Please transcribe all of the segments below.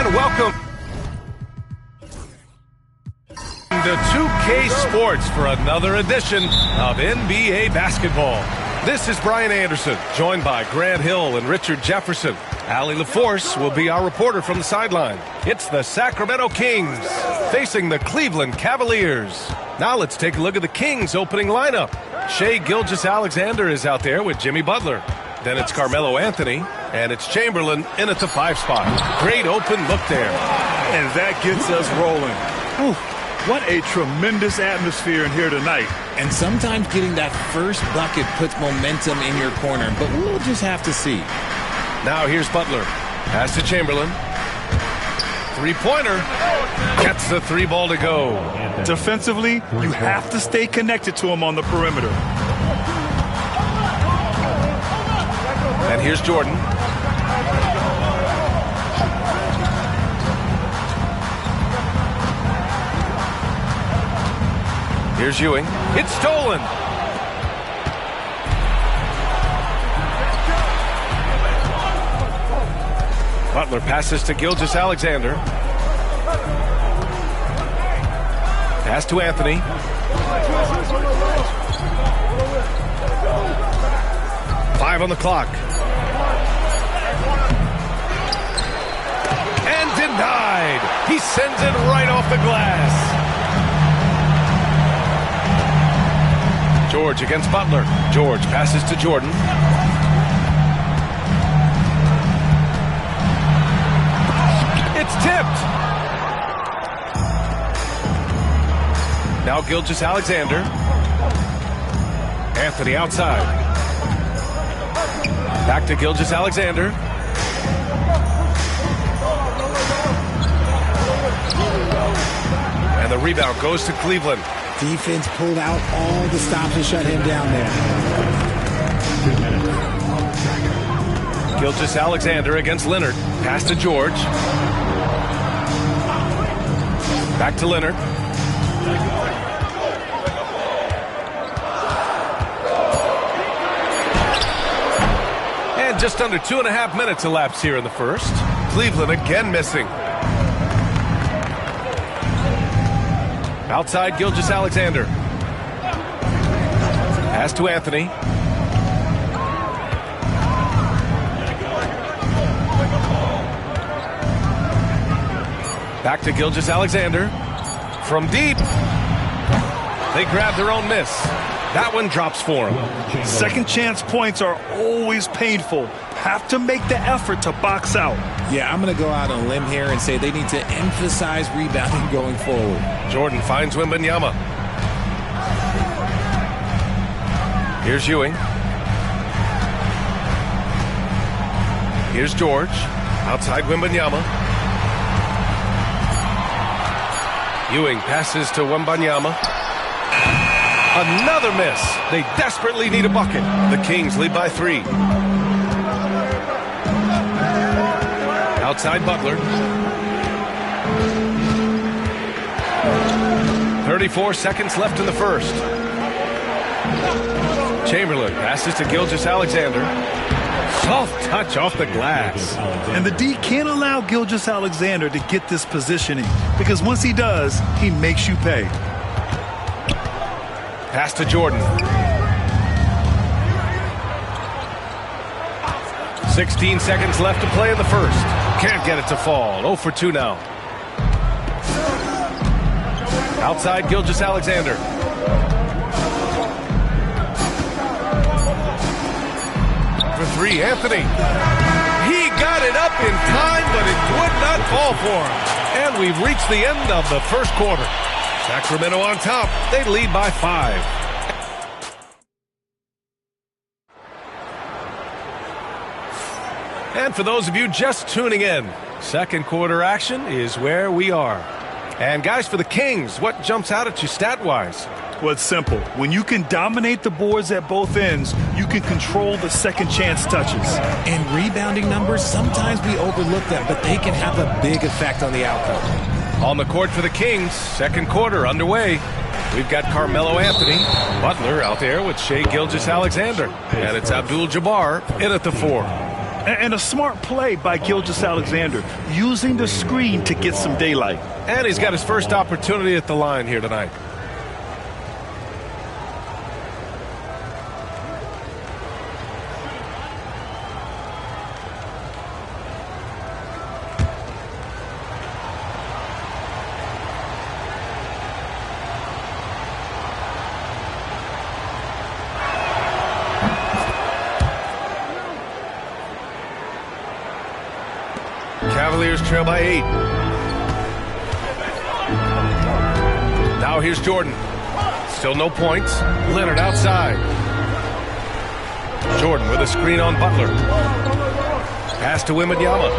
And welcome to 2K Sports for another edition of NBA basketball. This is Brian Anderson, joined by Grant Hill and Richard Jefferson. Allie LaForce will be our reporter from the sideline. It's the Sacramento Kings facing the Cleveland Cavaliers. Now let's take a look at the Kings' opening lineup. Shai Gilgeous-Alexander is out there with Jimmy Butler. Then it's Carmelo Anthony, and it's Chamberlain in at the 5 spot. Great open look there. And that gets us rolling. Whew, what a tremendous atmosphere in here tonight. And sometimes getting that first bucket puts momentum in your corner, but we'll just have to see. Now here's Butler. Pass to Chamberlain. Three-pointer. Gets the 3 ball to go. Defensively, you have to stay connected to him on the perimeter. And here's Jordan. Here's Ewing. It's stolen. Butler passes to Gilgeous-Alexander. Pass to Anthony. Five on the clock. And denied. He sends it right off the glass. George against Butler. George passes to Jordan. It's tipped. Now Gilgeous-Alexander. Anthony outside. Back to Gilgeous-Alexander. And the rebound goes to Cleveland. Defense pulled out all the stops to shut him down there. Gilgeous-Alexander against Leonard. Pass to George. Back to Leonard. And just under 2.5 minutes elapsed here in the first. Cleveland again missing. Outside Gilgeous-Alexander. Pass to Anthony. Back to Gilgeous-Alexander. From deep. They grab their own miss. That one drops for him. Second chance points are always painful. Have to make the effort to box out. Yeah, I'm going to go out on a limb here and say they need to emphasize rebounding going forward. Jordan finds Wembanyama. Here's Ewing. Here's George. Outside Wembanyama. Ewing passes to Wembanyama. Another miss. They desperately need a bucket. The Kings lead by 3. Outside Butler. 34 seconds left in the first. Chamberlain passes to Gilgeous-Alexander. Soft touch off the glass. And the D can't allow Gilgeous-Alexander to get this positioning, because once he does, he makes you pay. Pass to Jordan. 16 seconds left to play in the first. Can't get it to fall. 0 for 2 now. Outside Gilgeous-Alexander. For 3, Anthony. He got it up in time, but it would not fall for him. And we've reached the end of the first quarter. Sacramento on top. They lead by 5. And for those of you just tuning in, second quarter action is where we are. And guys, for the Kings, what jumps out at you stat-wise? Well, it's simple. When you can dominate the boards at both ends, you can control the second chance touches. And rebounding numbers, sometimes we overlook them, but they can have a big effect on the outcome. On the court for the Kings, second quarter underway. We've got Carmelo Anthony, Butler out there with Shai Gilgeous-Alexander. And it's Abdul-Jabbar in at the 4. And a smart play by Gilgeous-Alexander, using the screen to get some daylight. And he's got his first opportunity at the line here tonight. Cavaliers trail by 8. Now here's Jordan. Still no points. Leonard outside. Jordan with a screen on Butler. Pass to Wembanyama.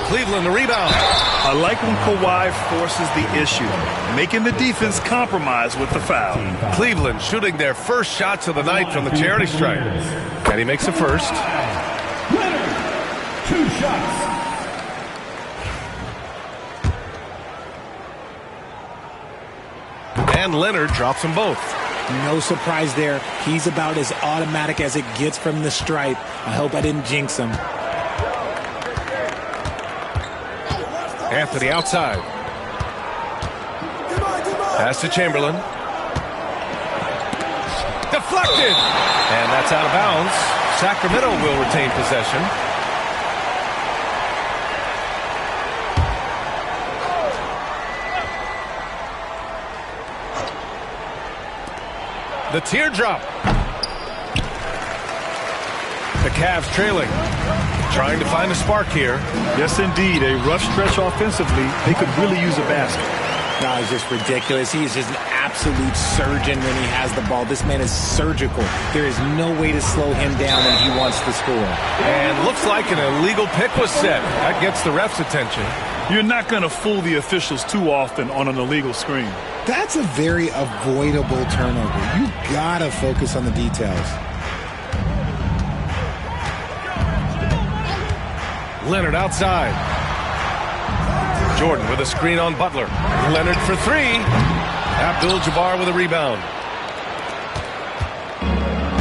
Cleveland the rebound. I like when Kawhi forces the issue, making the defense compromise with the foul. Cleveland shooting their first shots of the night from the charity stripe. And he makes the first. Leonard, 2 shots. And Leonard drops them both. No surprise there. He's about as automatic as it gets from the stripe. I hope I didn't jinx him. Anthony outside. Pass to Chamberlain. Deflected! And that's out of bounds. Sacramento will retain possession. The teardrop. The Cavs trailing. Trying to find a spark here. Yes, indeed. A rough stretch offensively. They could really use a basket. No, it's just ridiculous. He is just an absolute surgeon when he has the ball. This man is surgical. There is no way to slow him down when he wants to score. And looks like an illegal pick was set. That gets the ref's attention. You're not going to fool the officials too often on an illegal screen. That's a very avoidable turnover. You gotta focus on the details. Leonard outside. Jordan with a screen on Butler. Leonard for 3. Abdul-Jabbar with a rebound.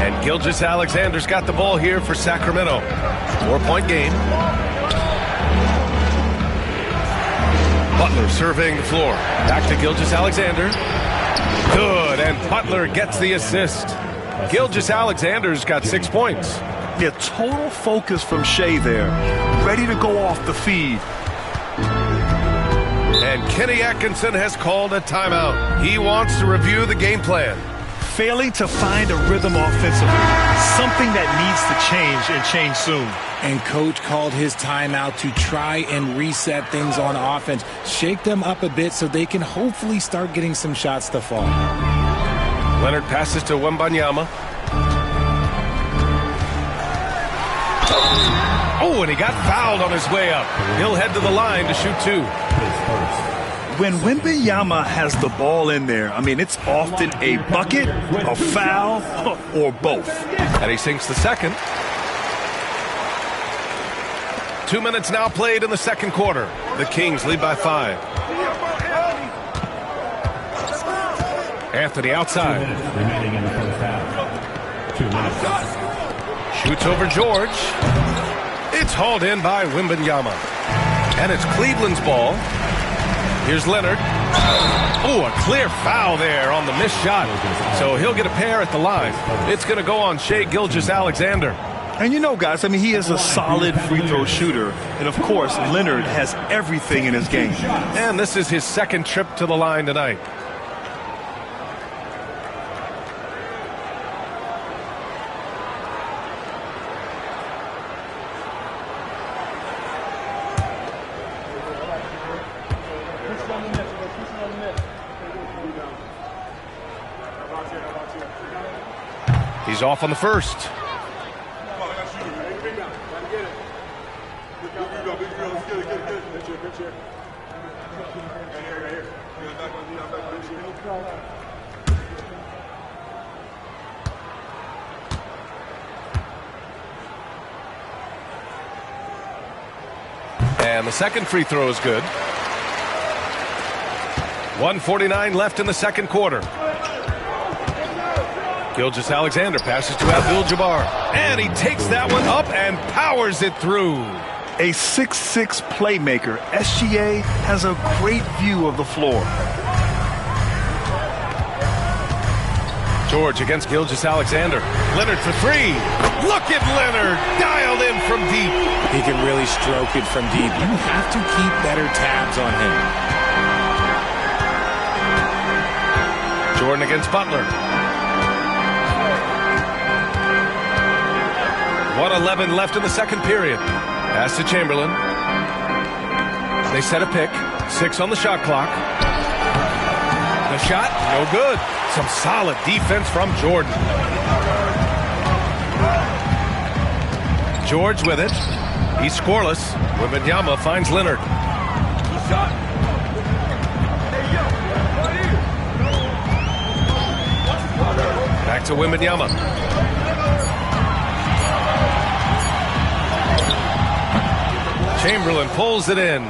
And Gilgeous-Alexander's got the ball here for Sacramento. 4-point game. Butler surveying the floor. Back to Gilgeous-Alexander. Good, and Butler gets the assist. Gilgeous-Alexander's got 6 points. Yeah, total focus from Shea there. Ready to go off the feed. And Kenny Atkinson has called a timeout. He wants to review the game plan. Failing to find a rhythm offensively. Something that needs to change and change soon. And coach called his timeout to try and reset things on offense. Shake them up a bit so they can hopefully start getting some shots to fall. Leonard passes to Wembanyama. Oh, and he got fouled on his way up. He'll head to the line to shoot 2. When Wembanyama has the ball in there, I mean, it's often a bucket, a foul, or both. And he sinks the second. 2 minutes now played in the second quarter. The Kings lead by 5. Anthony outside. Remaining in the first half. 2 minutes. Shoots over George. It's hauled in by Wembanyama. And it's Cleveland's ball. Here's Leonard. Oh, a clear foul there on the missed shot. So he'll get a pair at the line. It's going to go on Shai Gilgeous-Alexander. And you know, guys, I mean, he is a solid free throw shooter. And, of course, Leonard has everything in his game. And this is his second trip to the line tonight. He's off on the first. And the second free throw is good. 1:49 left in the second quarter. Gilgeous-Alexander passes to Abdul-Jabbar. And he takes that one up and powers it through. A 6'6" playmaker, SGA has a great view of the floor. George against Gilgeous-Alexander. Leonard for 3. Look at Leonard, dialed in from deep. He can really stroke it from deep. You have to keep better tabs on him. Jordan against Butler. 1:11 left in the second period. Pass to Chamberlain. They set a pick. 6 on the shot clock. The shot, no good. Some solid defense from Jordan. George with it. He's scoreless. Wembanyama finds Leonard. Back to Wembanyama. Chamberlain pulls it in.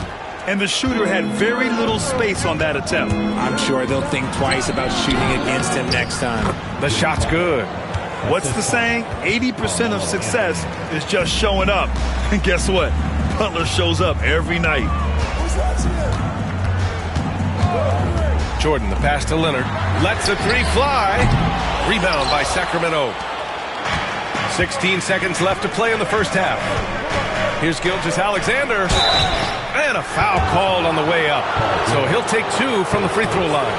And the shooter had very little space on that attempt. I'm sure they'll think twice about shooting against him next time. The shot's good. What's the saying? 80% of success is just showing up. And guess what? Butler shows up every night. Jordan, the pass to Leonard. Lets a three fly. Rebound by Sacramento. 16 seconds left to play in the first half. Here's Gilgeous-Alexander. And a foul called on the way up. So he'll take 2 from the free throw line.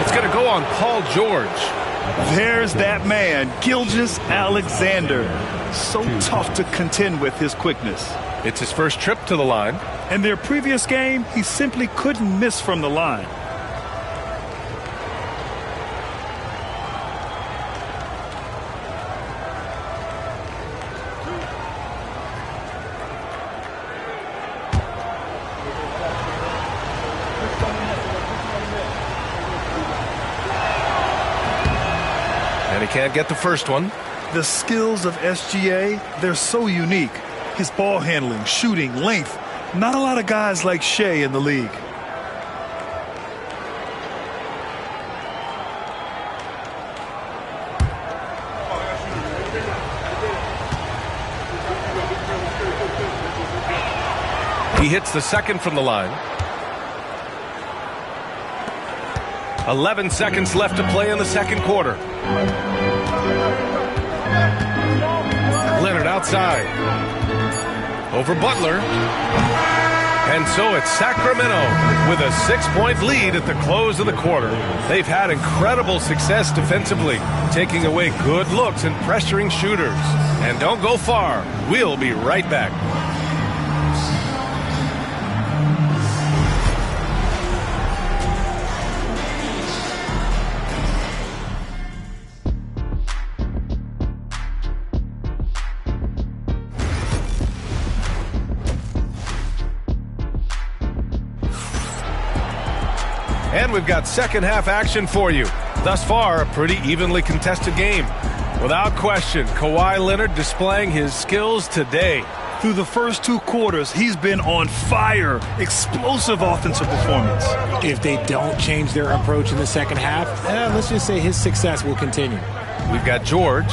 It's going to go on Paul George. There's that man, Gilgeous-Alexander. So tough to contend with his quickness. It's his first trip to the line. In their previous game, he simply couldn't miss from the line. And he can't get the first one. The skills of SGA, they're so unique. His ball handling, shooting, length. Not a lot of guys like Shea in the league. He hits the second from the line. 11 seconds left to play in the second quarter. Leonard outside. Over Butler. And so it's Sacramento with a 6-point lead at the close of the quarter. They've had incredible success defensively, taking away good looks and pressuring shooters. And don't go far. We'll be right back. And we've got second half action for you. Thus far, a pretty evenly contested game. Without question, Kawhi Leonard displaying his skills today. Through the first 2 quarters, he's been on fire. Explosive offensive performance. If they don't change their approach in the second half, let's just say his success will continue. We've got George,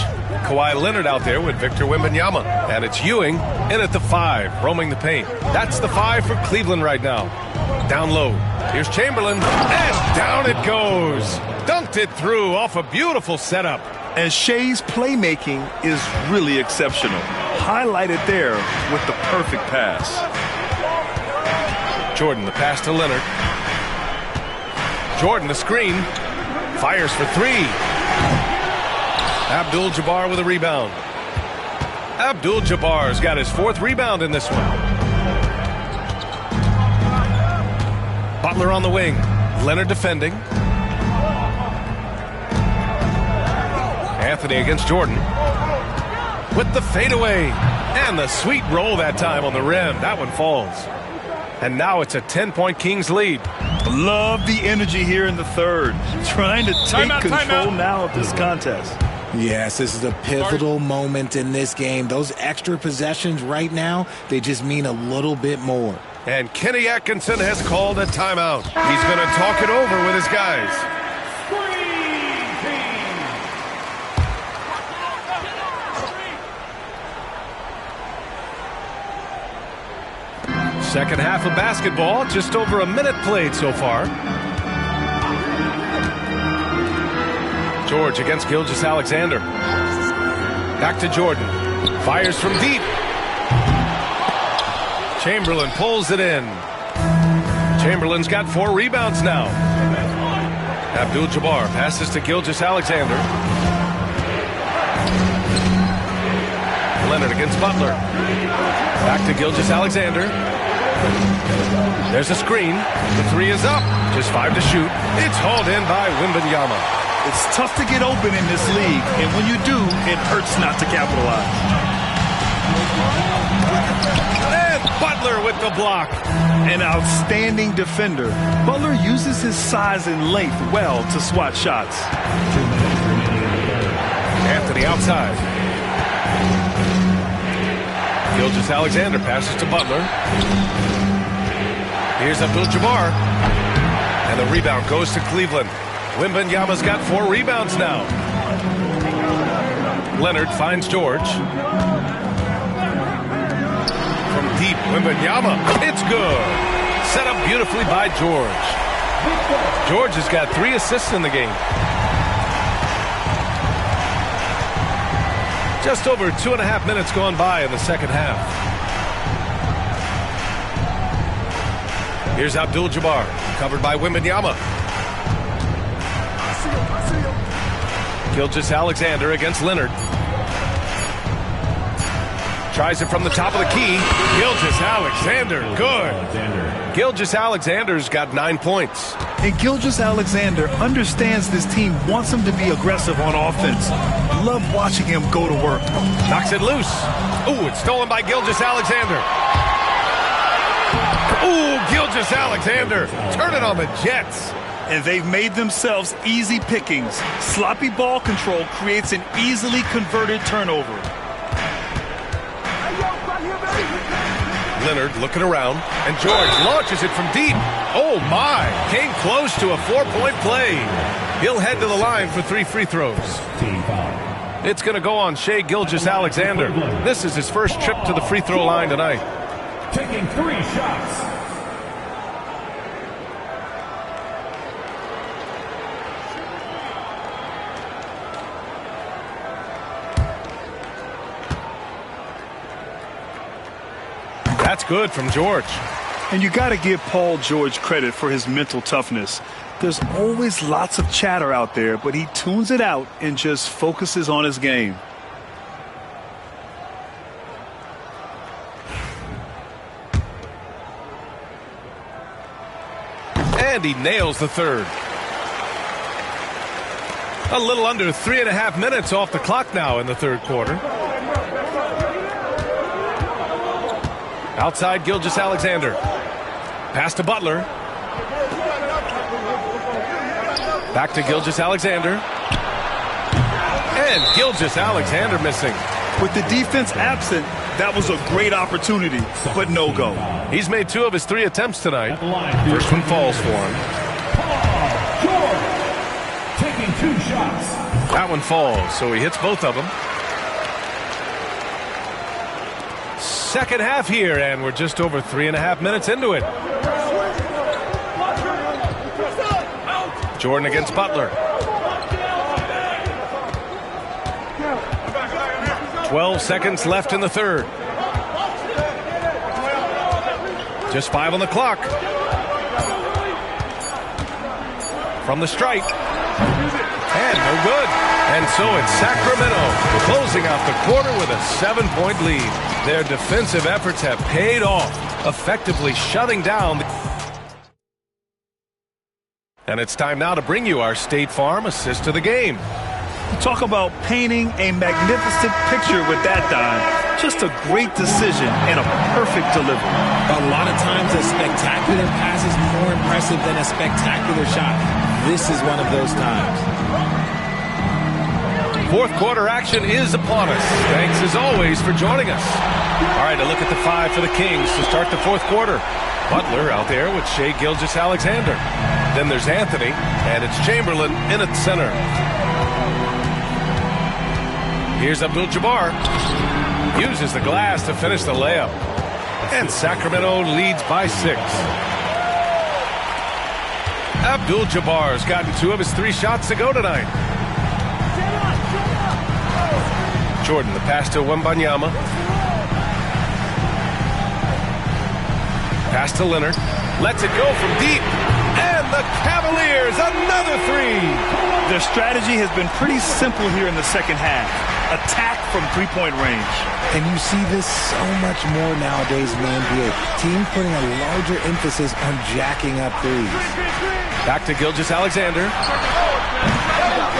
Kawhi Leonard out there with Victor Wembanyama. And it's Ewing in at the 5, roaming the paint. That's the 5 for Cleveland right now. Down low. Here's Chamberlain, and down it goes. Dunked it through off a beautiful setup. And Shea's playmaking is really exceptional. Highlighted there with the perfect pass. Jordan, the pass to Leonard. Jordan, the screen. Fires for 3. Abdul-Jabbar with a rebound. Abdul-Jabbar's got his 4th rebound in this one. Butler on the wing. Leonard defending. Anthony against Jordan. With the fadeaway. And the sweet roll that time on the rim. That one falls. And now it's a 10-point Kings lead. Love the energy here in the third. Trying to take control now of this contest. Yes, this is a pivotal moment in this game. Those extra possessions right now, they just mean a little bit more. And Kenny Atkinson has called a timeout. He's going to talk it over with his guys. Second half of basketball, just over a minute played so far. George against Gilgeous-Alexander. Back to Jordan. Fires from deep. Chamberlain pulls it in. Chamberlain's got 4 rebounds now. Abdul-Jabbar passes to Gilgeous-Alexander. Leonard against Butler. Back to Gilgeous-Alexander. There's a screen. The three is up. Just 5 to shoot. It's hauled in by Wembanyama. It's tough to get open in this league, and when you do, it hurts not to capitalize. And Butler with the block. An outstanding defender. Butler uses his size and length well to swat shots. 2 minutes remaining in the third. Anthony outside. Gilgeous-Alexander passes to Butler. Here's Abdul-Jabbar. And the rebound goes to Cleveland. Wembanyama's got 4 rebounds now. Leonard finds George. From deep, Wembanyama. It's good. Set up beautifully by George. George has got 3 assists in the game. Just over 2.5 minutes gone by in the second half. Here's Abdul-Jabbar, covered by Wembanyama. Gilgeous-Alexander against Leonard. Tries it from the top of the key. Gilgeous-Alexander, good. Gilgeous-Alexander's got 9 points. And Gilgeous-Alexander understands this team wants him to be aggressive on offense. Love watching him go to work. Knocks it loose. Ooh, it's stolen by Gilgeous-Alexander. Ooh, Gilgeous-Alexander. Turn it on the Jets. And they've made themselves easy pickings. Sloppy ball control creates an easily converted turnover. Leonard looking around, and George launches it from deep. Oh, my. Came close to a 4-point play. He'll head to the line for 3 free throws. Team foul. It's going to go on Shai Gilgeous-Alexander. This is his first trip to the free throw line tonight. Taking 3 shots. That's good from George. And you got to give Paul George credit for his mental toughness. There's always lots of chatter out there, but he tunes it out and just focuses on his game. And he nails the third. A little under 3.5 minutes off the clock now in the third quarter. Outside Gilgeous-Alexander. Pass to Butler. Back to Gilgeous-Alexander. And Gilgeous-Alexander missing. With the defense absent, that was a great opportunity, but no go. He's made 2 of his 3 attempts tonight. First one falls for him. Paul George taking 2 shots. That one falls, so he hits both of them. Second half here, and we're just over 3.5 minutes into it. Jordan against Butler. 12 seconds left in the third. Just 5 on the clock. From the stripe. And no good. And so it's Sacramento closing out the quarter with a 7-point lead. Their defensive efforts have paid off, effectively shutting down. And it's time now to bring you our State Farm assist of the game. Talk about painting a magnificent picture with that dime. Just a great decision and a perfect delivery. A lot of times a spectacular pass is more impressive than a spectacular shot. This is one of those times. Fourth quarter action is upon us. Thanks as always for joining us. All right, a look at the 5 for the Kings to start the fourth quarter. Butler out there with Shai Gilgeous-Alexander. Then there's Anthony, and it's Chamberlain in at center. Here's Abdul-Jabbar. Uses the glass to finish the layup. And Sacramento leads by 6. Abdul-Jabbar's gotten 2 of his 3 shots to go tonight. Jordan, the pass to Wembanyama. Pass to Leonard. Lets it go from deep. And the Cavaliers, another 3. Their strategy has been pretty simple here in the second half. attack from three-point range. And you see this so much more nowadays in the NBA. Teams putting a larger emphasis on jacking up threes. Back to Gilgeous-Alexander.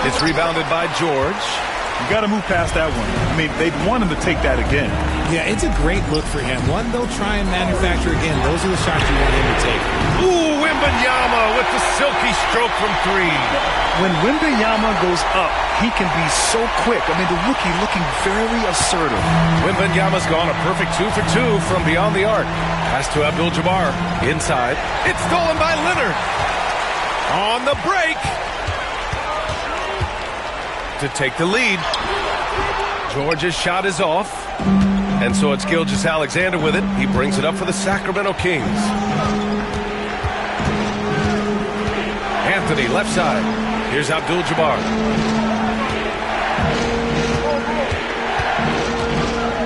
It's rebounded by George. You got to move past that one. I mean, they'd want him to take that again. Yeah, it's a great look for him. One they'll try and manufacture again. Those are the shots you want him to take. Ooh, Wembanyama with the silky stroke from three. When Wembanyama goes up, he can be so quick. I mean, the rookie looking very assertive. Wembanyama's gone a perfect 2 for 2 from beyond the arc. Pass to Abdul-Jabbar. Inside. It's stolen by Leonard. On the break. To take the lead. George's shot is off. And so it's Gilgeous-Alexander with it. He brings it up for the Sacramento Kings. Anthony, left side. Here's Abdul-Jabbar.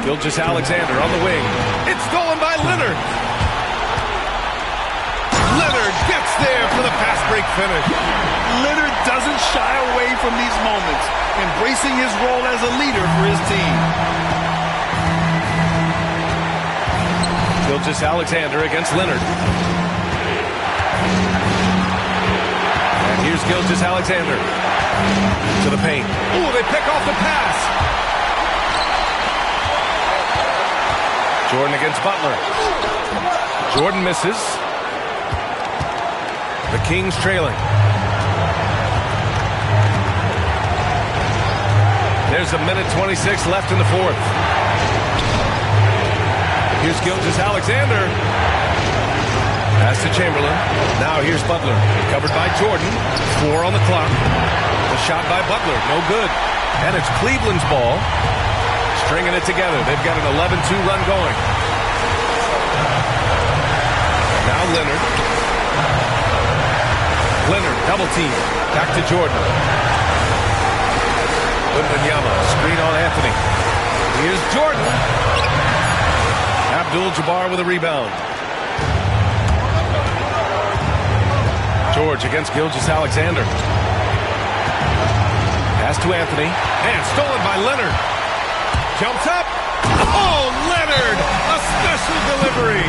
Gilgeous-Alexander on the wing. It's stolen by Leonard. Leonard gets there for the fast break finish. Leonard doesn't shy away from these moments, embracing his role as a leader for his team. Gilgeous-Alexander against Leonard. And here's Gilgeous-Alexander to the paint. Ooh, they pick off the pass. Jordan against Butler. Jordan misses. The Kings trailing. There's a minute 26 left in the fourth. Here's Gilgeous-Alexander. Pass to Chamberlain. Now here's Butler. Covered by Jordan. 4 on the clock. The shot by Butler. No good. And it's Cleveland's ball. Stringing it together. They've got an 11-2 run going. Now Leonard. Leonard, double team. Back to Jordan. Wembanyama, screen on Anthony. Here's Jordan. Abdul-Jabbar with a rebound. George against Gilgeous-Alexander. Pass to Anthony. And stolen by Leonard. Jumps up. Oh, Leonard! A special delivery.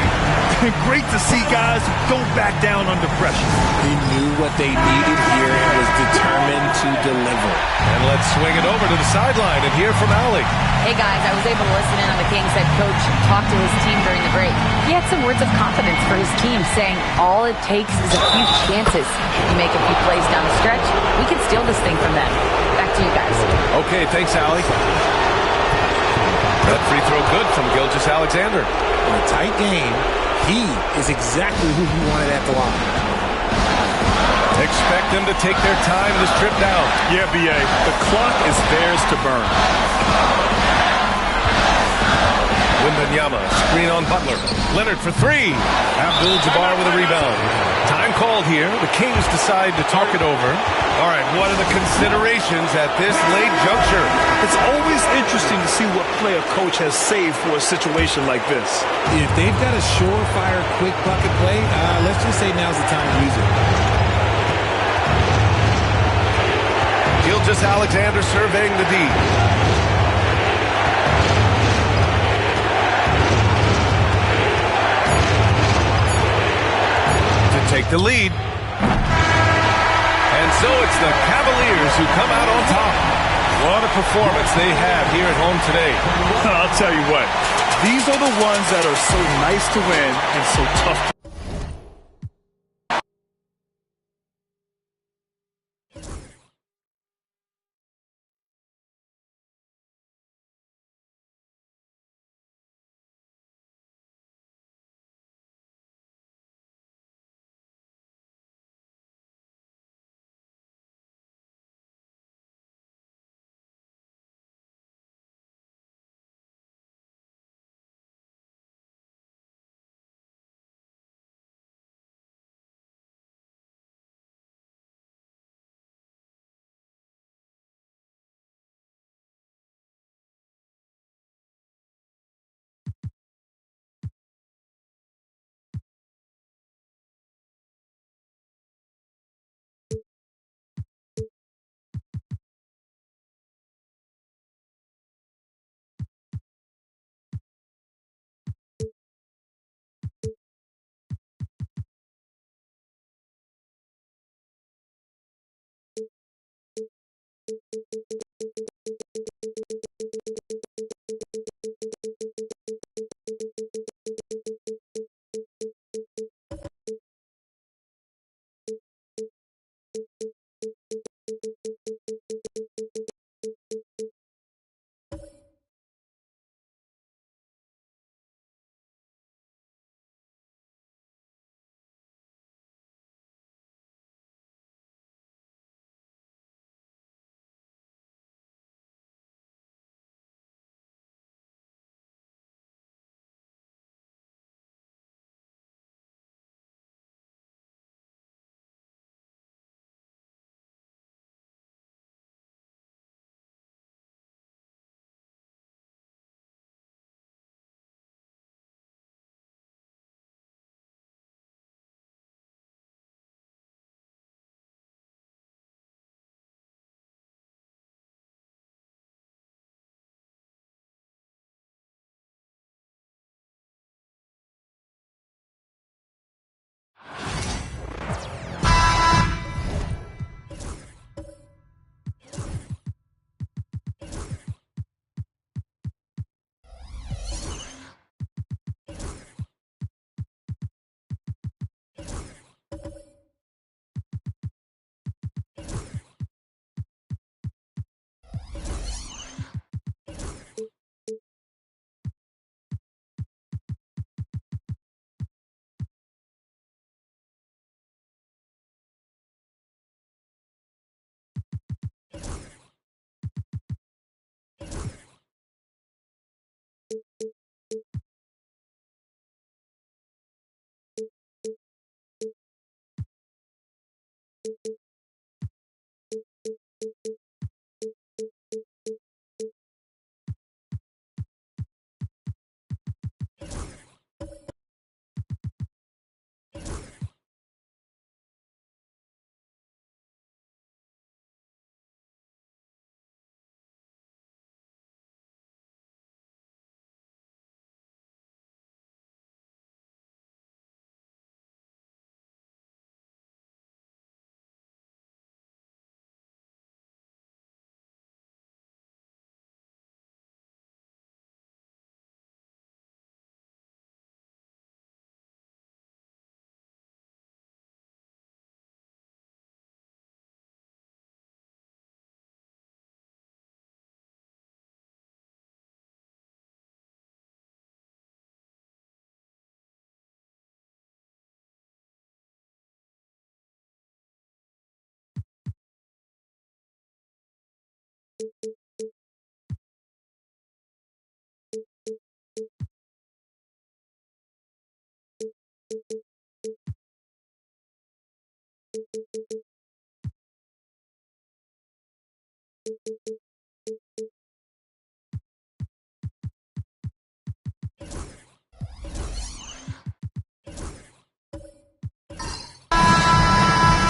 Great to see guys who don't back down under pressure. He knew what they needed here and was determined to deliver. And let's swing it over to the sideline and hear from Allie. Hey guys, I was able to listen in on the Kings head coach talk to his team during the break. He had some words of confidence for his team, saying all it takes is a few chances. You make a few plays down the stretch, we can steal this thing from them. Back to you guys. Okay, thanks, Allie. That free throw good from Gilgeous-Alexander. In a tight game, he is exactly who he wanted at the line. Expect them to take their time this trip down. Yeah, B.A., the clock is theirs to burn. Wembanyama, screen on Butler. Leonard for three. Abdul-Jabbar with a rebound. Time called here. The Kings decide to talk it over. All right, what are the considerations at this late juncture? It's always interesting to see what play a coach has saved for a situation like this. If they've got a surefire, quick bucket play, let's just say now's the time to use it. Gilgeous-Alexander surveying the D. To take the lead. And so it's the Cavaliers who come out on top. What a performance they have here at home today. I'll tell you what, these are the ones that are so nice to win and so tough to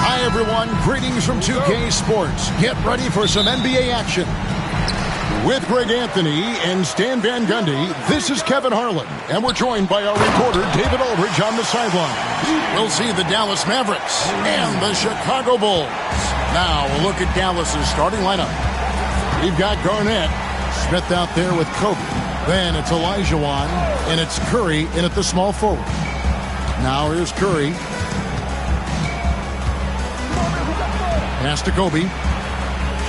Hi, everyone. Greetings from 2K Sports. Get ready for some NBA action. With Greg Anthony and Stan Van Gundy, this is Kevin Harlan, and we're joined by our reporter, David Aldridge, on the sideline. We'll see the Dallas Mavericks and the Chicago Bulls. Now, a look at Dallas's starting lineup. We've got Garnett, Smith out there with Kobe. Then it's Olajuwon, and it's Curry in at the small forward. Now here's Curry. Pass to Kobe.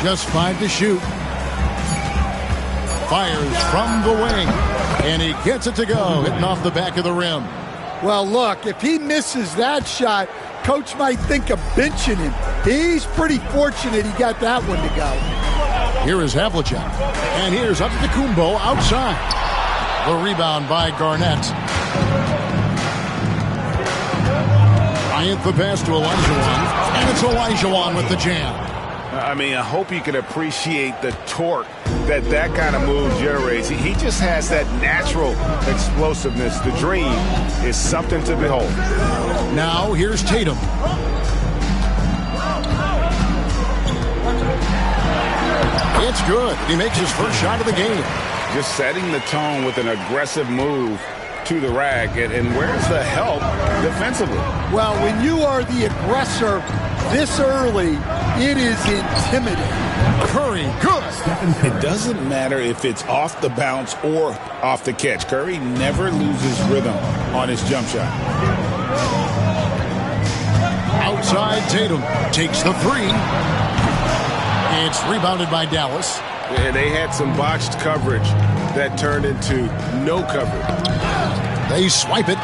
Just 5 to shoot. Fires from the wing. And he gets it to go, hitting off the back of the rim. Well, look, if he misses that shot, coach might think of benching him. He's pretty fortunate he got that one to go. Here is Havlicek. And here's Antetokounmpo outside. The rebound by Garnett. Bryant the pass to Olajuwon. And it's Olajuwon with the jam. I mean, I hope you can appreciate the torque that kind of move generates. He just has that natural explosiveness. The dream is something to behold. Now here's Tatum. It's good. He makes his first shot of the game. Just setting the tone with an aggressive move to the rack. And where's the help defensively? Well, when you are the aggressor this early, it is intimidating. Curry, good. It doesn't matter if it's off the bounce or off the catch. Curry never loses rhythm on his jump shot. Outside, Tatum takes the three. It's rebounded by Dallas. And they had some botched coverage that turned into no coverage. They swipe it.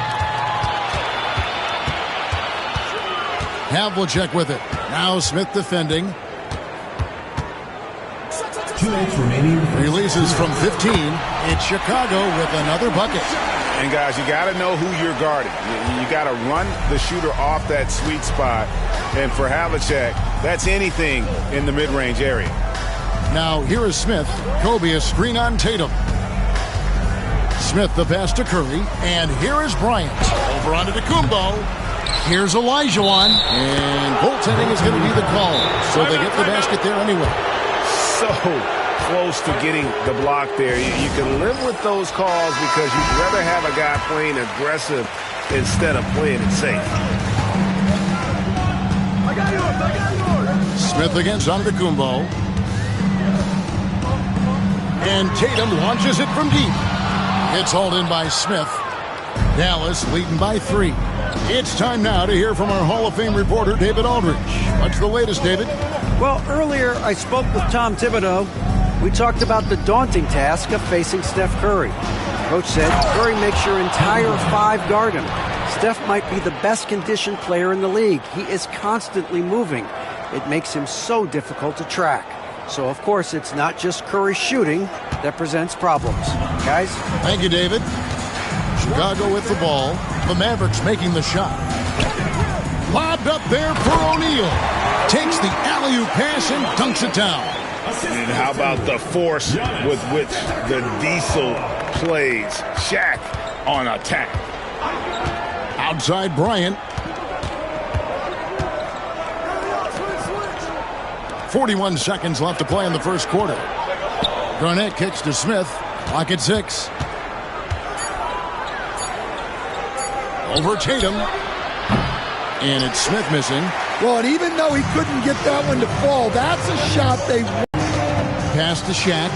Havlicek with it. Now Smith defending. 2 minutes remaining. Releases from 15. It's Chicago with another bucket. And guys, you got to know who you're guarding. You got to run the shooter off that sweet spot. And for Havlicek, that's anything in the mid-range area. Now here is Smith. Kobe a screen on Tatum. Smith the pass to Curry. And here is Bryant. Over onto Kumbo. Here's Olajuwon. And goaltending is going to be the call. So they get the basket there anyway. So close to getting the block there. You can live with those calls because you'd rather have a guy playing aggressive instead of playing it safe. Smith against Antetokounmpo. And Tatum launches it from deep. It's hauled in by Smith. Dallas leading by 3. It's time now to hear from our Hall of Fame reporter, David Aldridge. What's the latest, David? Well, earlier I spoke with Tom Thibodeau. We talked about the daunting task of facing Steph Curry. Coach said, Curry makes your entire 5 guard him. Steph might be the best conditioned player in the league. He is constantly moving. It makes him so difficult to track. So, of course, it's not just Curry shooting that presents problems. Guys? Thank you, David. Chicago with the ball. The Mavericks making the shot. Lobbed up there for O'Neal. Takes the alley-oop pass and dunks it down. And how about the force with which the Diesel plays? Shaq on attack. Outside Bryant. 41 seconds left to play in the first quarter. Garnett kicks to Smith. Clock at 6. Over Tatum. And it's Smith missing. Well, and even though he couldn't get that one to fall, that's a shot they... Pass to Shaq.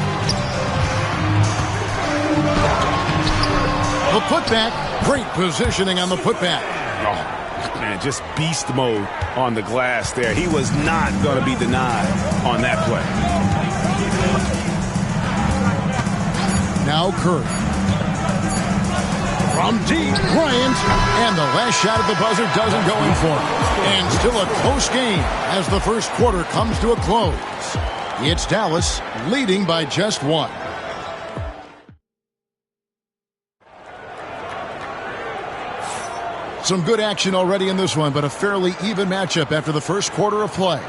The putback. Great positioning on the putback. Oh, man, just beast mode on the glass there. He was not going to be denied on that play. Now Curry. From deep, Bryant. And the last shot at the buzzer doesn't go in for him. And still a close game as the first quarter comes to a close. It's Dallas leading by just 1. Some good action already in this one, but a fairly even matchup after the first quarter of play.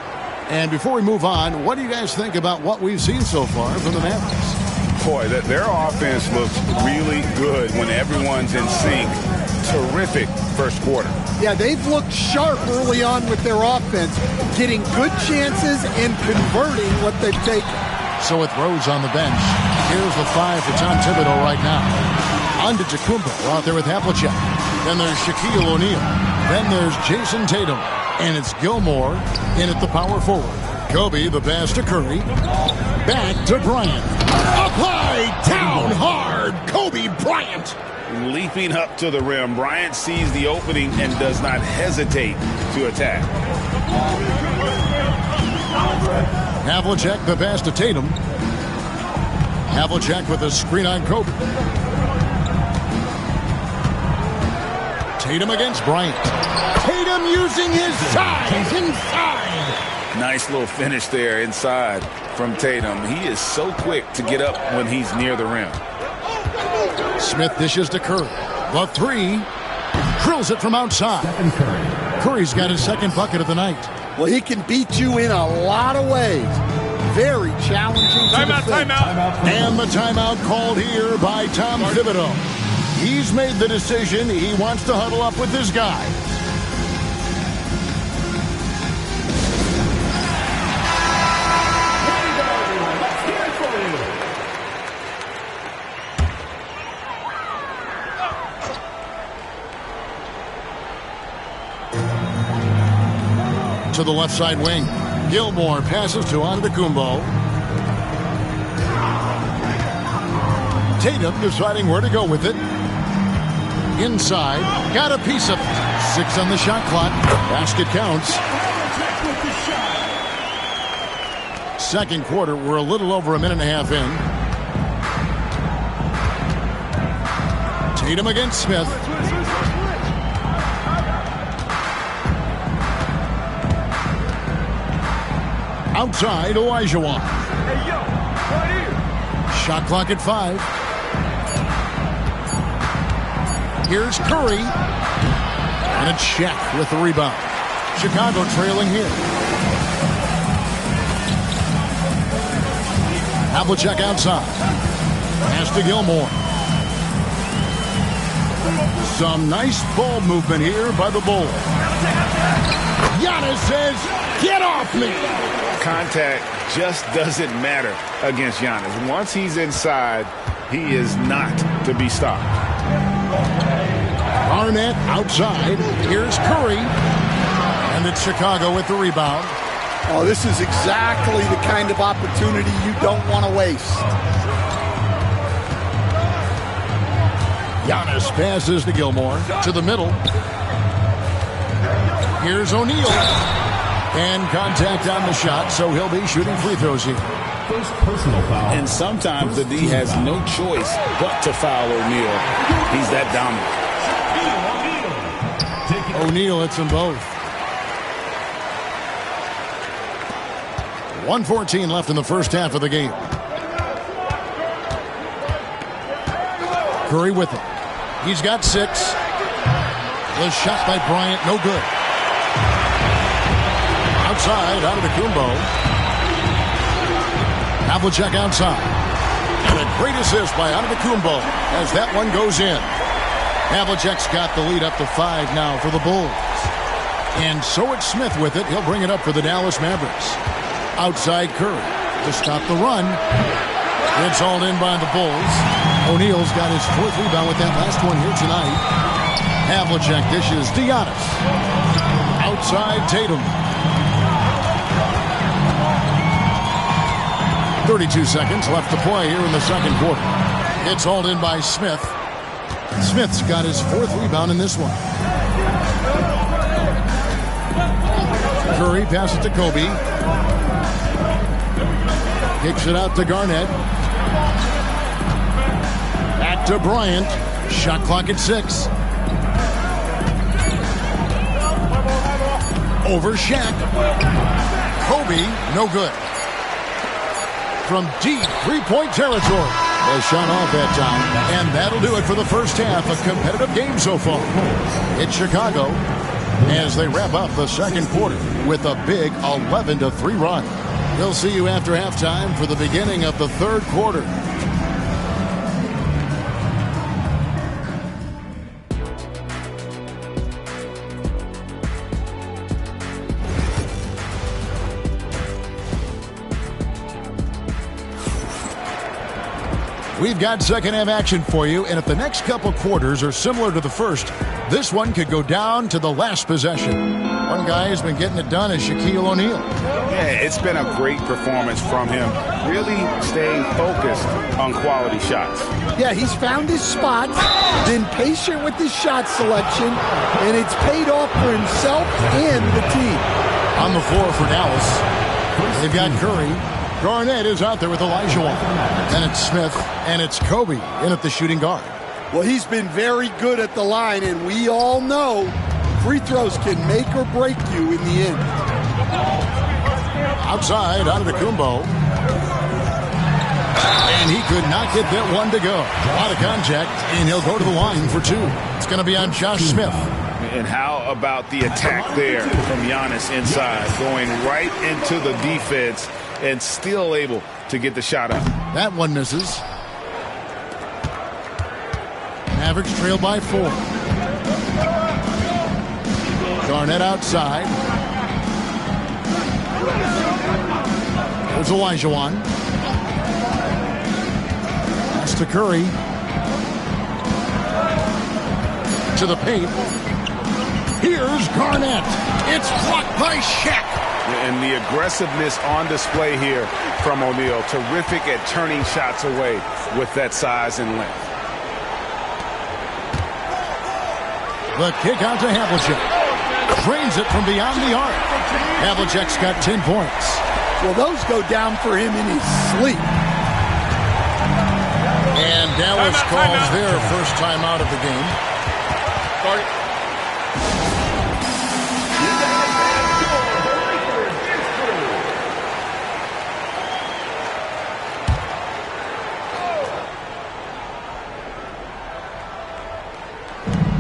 And before we move on, what do you guys think about what we've seen so far from the Mavericks? Boy, their offense looks really good when everyone's in sync. Terrific first quarter. Yeah, they've looked sharp early on with their offense, getting good chances and converting what they've taken. So with Rose on the bench, here's the 5 for Tom Thibodeau right now. Antetokounmpo out there with Havlicek. Then there's Shaquille O'Neal. Then there's Jason Tatum. And it's Gilmore in at the power forward. Kobe, the pass to Curry. Back to Bryant. Apply down hard. Kobe Bryant. Leaping up to the rim, Bryant sees the opening and does not hesitate to attack. Havlicek, the pass to Tatum. Havlicek with a screen on Kobe. Tatum against Bryant. Tatum using his size inside. Nice little finish there inside from Tatum. He is so quick to get up when he's near the rim. Smith dishes to Curry. The 3. Drills it from outside. Curry's got his second bucket of the night. Well, he can beat you in a lot of ways. Very challenging. Timeout. And the timeout called here by Tom Thibodeau. He's made the decision. He wants to huddle up with this guy. To the left side wing. Gilmore passes to Antetokounmpo. Tatum deciding where to go with it. Inside, got a piece of it. 6 on the shot clock. Basket counts. Second quarter, we're a little over a minute and a half in. Tatum against Smith. Outside, Olajuwon. Shot clock at 5. Here's Curry. And it's Shaq with the rebound. Chicago trailing here. Havlicek outside. Pass to Gilmore. Some nice ball movement here by the Bulls. Giannis says, "Get off me!" Contact just doesn't matter against Giannis. Once he's inside, he is not to be stopped. Garnett outside. Here's Curry. And it's Chicago with the rebound. Oh, this is exactly the kind of opportunity you don't want to waste. Giannis passes to Gilmore. To the middle. Here's O'Neal. And contact on the shot, so he'll be shooting free throws here. First personal foul. And sometimes the D has no choice but to foul O'Neal. He's that dominant. O'Neal hits them both. 1:14 left in the first half of the game. Curry with it. He's got 6. The shot by Bryant, no good. Outside, Antetokounmpo. Havlicek outside. And a great assist by Antetokounmpo as that one goes in. Havlicek's got the lead up to 5 now for the Bulls. And so it's Smith with it. He'll bring it up for the Dallas Mavericks. Outside Curry to stop the run. It's hauled in by the Bulls. O'Neal's got his 4th rebound with that last one here tonight. Havlicek dishes to Giannis. Outside Tatum. 32 seconds left to play here in the second quarter. It's hauled in by Smith. Smith's got his 4th rebound in this one. Curry passes to Kobe. Kicks it out to Garnett. Back to Bryant. Shot clock at 6. Over Shaq. Kobe, no good. From deep three-point territory. A shot off that time. And that'll do it for the first half. A competitive game so far. It's Chicago as they wrap up the second quarter with a big 11-3 run. We'll see you after halftime for the beginning of the third quarter. We've got second half action for you, and if the next couple quarters are similar to the first, this one could go down to the last possession. One guy who's been getting it done is Shaquille O'Neal. Yeah, it's been a great performance from him. Really staying focused on quality shots. Yeah, he's found his spot, been patient with his shot selection, and it's paid off for himself and the team. On the floor for Dallas, they've got Curry. Garnett is out there with Olajuwon. And it's Smith, and it's Kobe in at the shooting guard. Well, he's been very good at the line, and we all know free throws can make or break you in the end. Outside, Antetokounmpo. And he could not get that one to go. A lot of contact, and he'll go to the line for 2. It's going to be on Josh Smith. And how about the attack there from Giannis inside, going right into the defense and still able to get the shot up. That one misses. Mavericks trail by 4. Garnett outside. There's Olajuwon. Pass to Curry. To the paint. Here's Garnett. It's blocked by Shaq. And the aggressiveness on display here from O'Neal. Terrific at turning shots away with that size and length. The kick out to Havlicek. Drains it from beyond the arc. Havlicek's got 10 points. Well, those go down for him in his sleep. And Dallas calls their first time out of the game.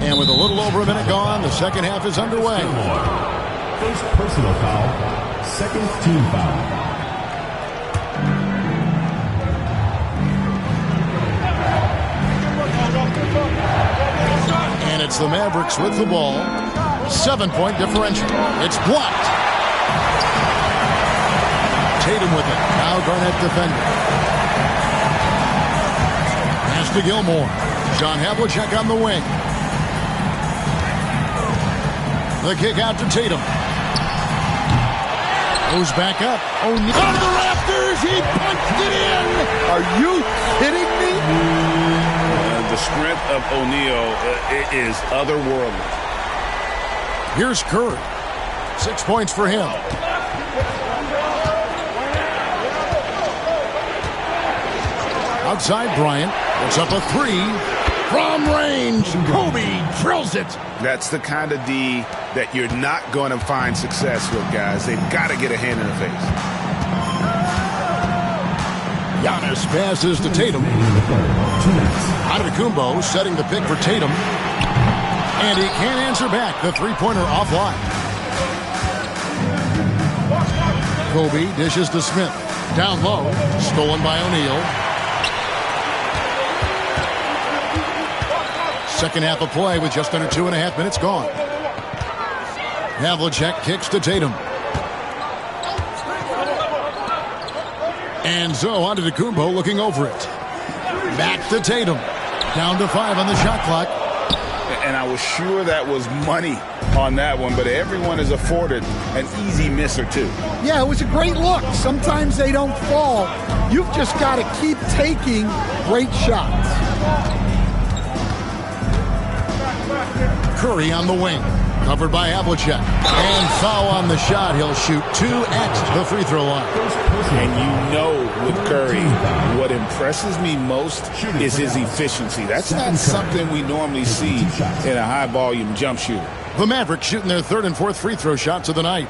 And with a little over a minute gone, the second half is underway. First personal foul, second team foul. And it's the Mavericks with the ball. 7-point differential. It's blocked. Tatum with it. Now Garnett defending. Pass to Gilmore. John Havlicek on the wing. The kick out to Tatum. Goes back up. O'Neal on the rafters. He punched it in. Are you kidding me? The strength of O'Neal is otherworldly. Here's Curry. 6 points for him. Outside Bryant. Puts up a three. From range. Kobe drills it. That's the kind of D that you're not going to find success with, guys. They've got to get a hand in the face. Giannis passes to Tatum. Antetokounmpo setting the pick for Tatum. And he can't answer back. The three-pointer offline. Kobe dishes to Smith. Down low. Stolen by O'Neal. Second half of play with just under 2.5 minutes gone. Havlicek kicks to Tatum. And so Antetokounmpo looking over it. Back to Tatum. Down to 5 on the shot clock. And I was sure that was money on that one, but everyone is afforded an easy miss or two. Yeah, it was a great look. Sometimes they don't fall. You've just got to keep taking great shots. Curry on the wing. Covered by Havlicek. And foul on the shot. He'll shoot 2 at the free throw line. And you know with Curry, what impresses me most is his efficiency. That's not something we normally see in a high-volume jump shooter. The Mavericks shooting their third and fourth free throw shots of the night.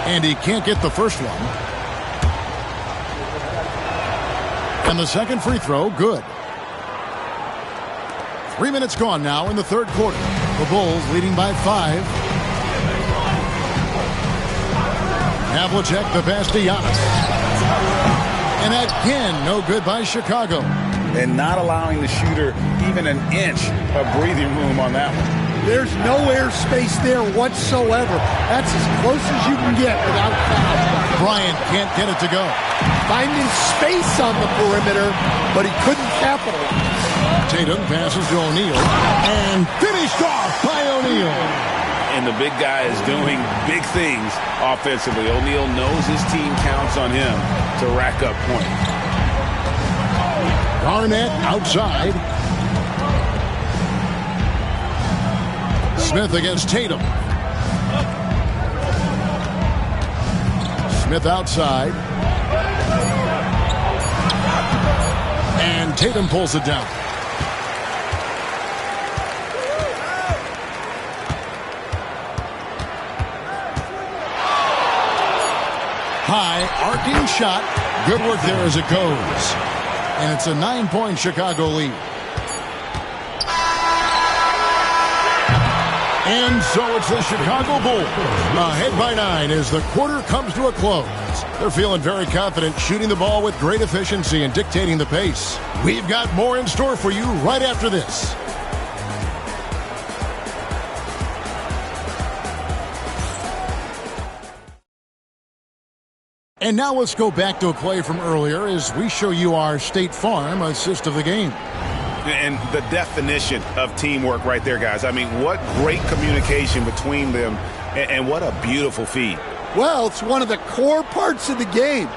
And he can't get the first one. And the second free throw, good. 3 minutes gone now in the third quarter. The Bulls leading by 5. Havlicek the pass to Giannis. And again, no good by Chicago. And not allowing the shooter even an inch of breathing room on that one. There's no airspace there whatsoever. That's as close as you can get without foul. Bryant can't get it to go. Finding space on the perimeter, but he couldn't capitalize. Tatum passes to O'Neal. And finished off by O'Neal. And the big guy is doing big things offensively. O'Neal knows his team counts on him to rack up points. Garnett outside. Smith against Tatum. Smith outside. And Tatum pulls it down. High arcing shot. Good work there as it goes. And it's a 9-point Chicago lead. And so it's the Chicago Bulls ahead by 9 as the quarter comes to a close. They're feeling very confident, shooting the ball with great efficiency and dictating the pace. We've got more in store for you right after this. And now let's go back to a play from earlier as we show you our State Farm assist of the game. And the definition of teamwork right there, guys. I mean, what great communication between them, and what a beautiful feed. Well, it's one of the core parts of the game.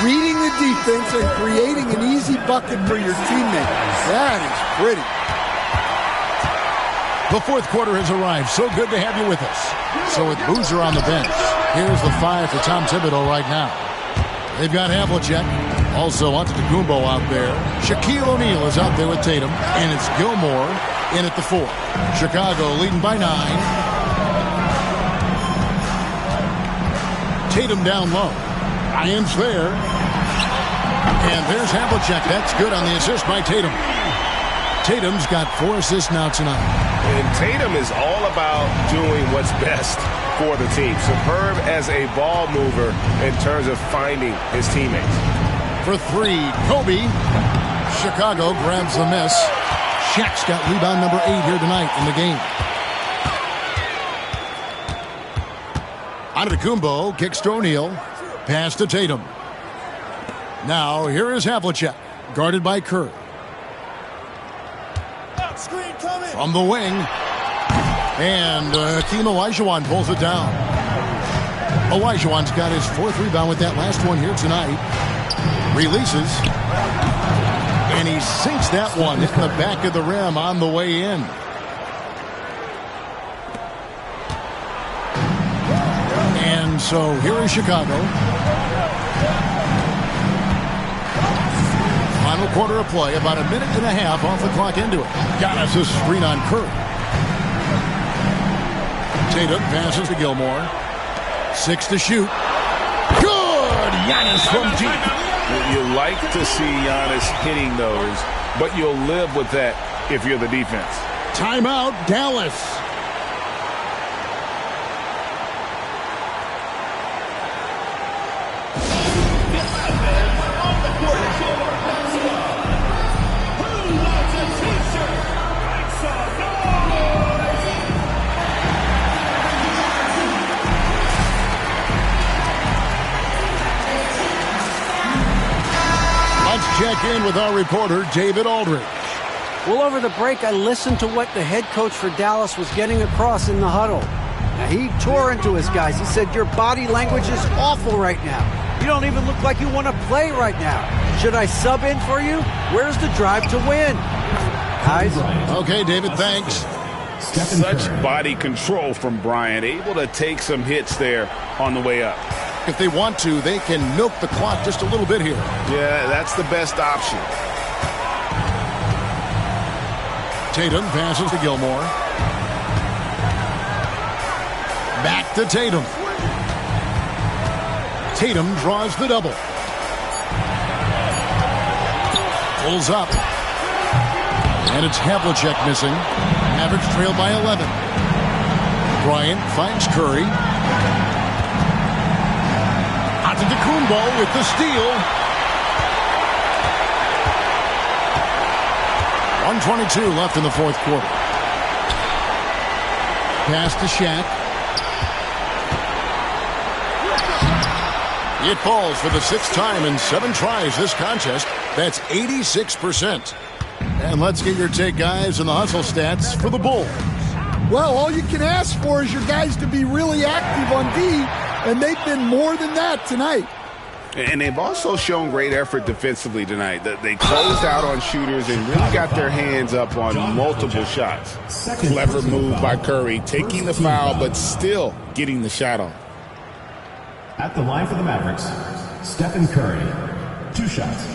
Reading the defense and creating an easy bucket for your teammate. That is pretty. The fourth quarter has arrived. So good to have you with us. So with Boozer on the bench, here's the 5 for Tom Thibodeau right now. They've got Havlicek. Also Antetokounmpo out there. Shaquille O'Neal is out there with Tatum. And it's Gilmore in at the 4. Chicago leading by 9. Tatum down low. Ryan's there. And there's Havlicek. That's good on the assist by Tatum. Tatum's got 4 assists now tonight. And Tatum is all about doing what's best for the team. Superb as a ball mover in terms of finding his teammates. For 3, Kobe. Chicago grabs the miss. Shaq's got rebound number 8 here tonight in the game. Antetokounmpo kicks to O'Neal. Pass to Tatum. Now here is Havlicek, guarded by Curry. From the wing. And Hakeem Olajuwon pulls it down. Olajuwon's got his 4th rebound with that last one here tonight. Releases. And he sinks that one, hitting the back of the rim on the way in. And so here is Chicago. Final quarter of play, about a minute and a half off the clock into it. Giannis a screen on Curry. Tatum passes to Gilmore. 6 to shoot. Good! Giannis from deep. You like to see Giannis hitting those, but you'll live with that if you're the defense. Timeout, Dallas. Check in with our reporter, David Aldridge. Well, over the break, I listened to what the head coach for Dallas was getting across in the huddle. Now, he tore into his guys. He said, your body language is awful right now. You don't even look like you want to play right now. Should I sub in for you? Where's the drive to win? Guys? Okay, David, thanks. Such body control from Bryant, able to take some hits there on the way up. If they want to, they can milk the clock just a little bit here. Yeah, that's the best option. Tatum passes to Gilmore. Back to Tatum. Tatum draws the double. Pulls up. And it's Havlicek missing. Mavericks trail by 11. Bryant finds Curry. Antetokounmpo with the steal. 1:22 left in the fourth quarter. Pass to Shaq. It falls for the 6th time in 7 tries this contest. That's 86%. And let's get your take, guys, on the hustle stats for the Bulls. Well, all you can ask for is your guys to be really active on D, and they've been more than that tonight. And they've also shown great effort defensively tonight. They closed out on shooters and really got their hands up on multiple shots. Clever move by Curry, taking the foul, but still getting the shot on. At the line for the Mavericks, Stephen Curry, 2 shots.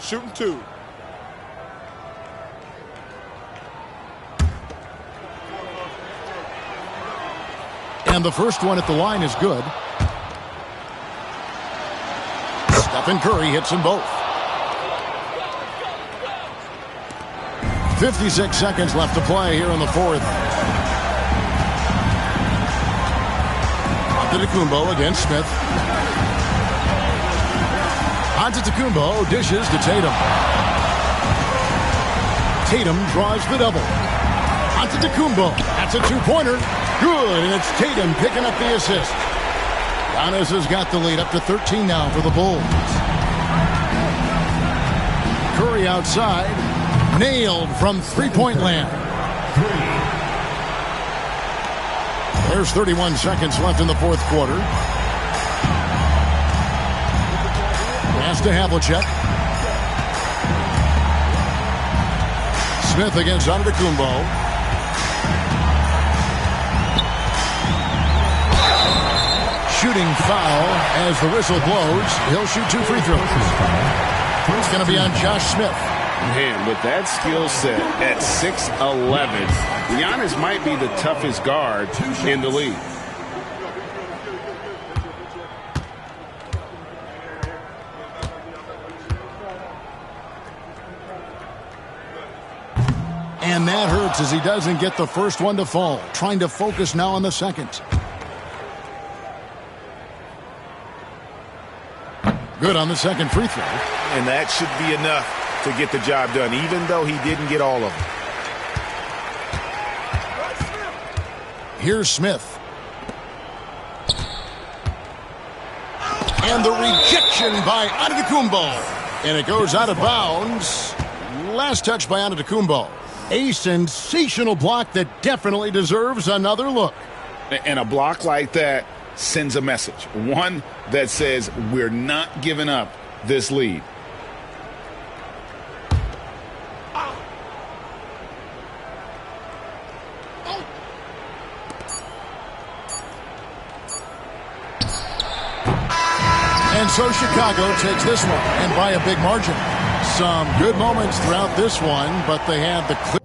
Shooting 2. And the first one at the line is good. Stephen Curry hits them both. 56 seconds left to play here in the fourth. Antetokounmpo against Smith. Antetokounmpo dishes to Tatum. Tatum draws the double. Antetokounmpo, that's a 2-pointer. Good, and it's Tatum picking up the assist. Giannis has got the lead up to 13 now for the Bulls. Curry outside. Nailed from three-point land. There's 31 seconds left in the fourth quarter. Pass to Havlicek. Smith against Antetokounmpo. Shooting foul as the whistle blows. He'll shoot 2 free throws. It's going to be on Josh Smith. Man, with that skill set at 6'11", Giannis might be the toughest guard in the league. And that hurts as he doesn't get the first one to fall. Trying to focus now on the second. Good on the second free throw. And that should be enough to get the job done, even though he didn't get all of them. Here's Smith. And the rejection by Antetokounmpo. And it goes out of bounds. Last touch by Antetokounmpo. A sensational block that definitely deserves another look. And a block like that sends a message. One that says we're not giving up this lead. And so Chicago takes this one, and by a big margin. Some good moments throughout this one, but they had the clear.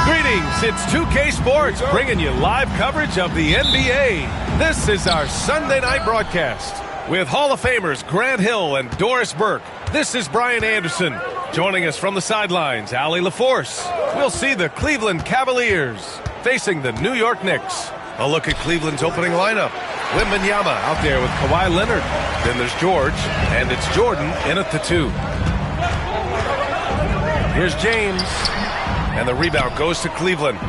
Greetings, it's 2K Sports bringing you live coverage of the NBA. This is our Sunday night broadcast with Hall of Famers Grant Hill and Doris Burke. This is Brian Anderson. Joining us from the sidelines, Allie LaForce. We'll see the Cleveland Cavaliers facing the New York Knicks. A look at Cleveland's opening lineup. Wembanyama out there with Kawhi Leonard. Then there's George, and it's Jordan in at the 2. Here's James. And the rebound goes to Cleveland.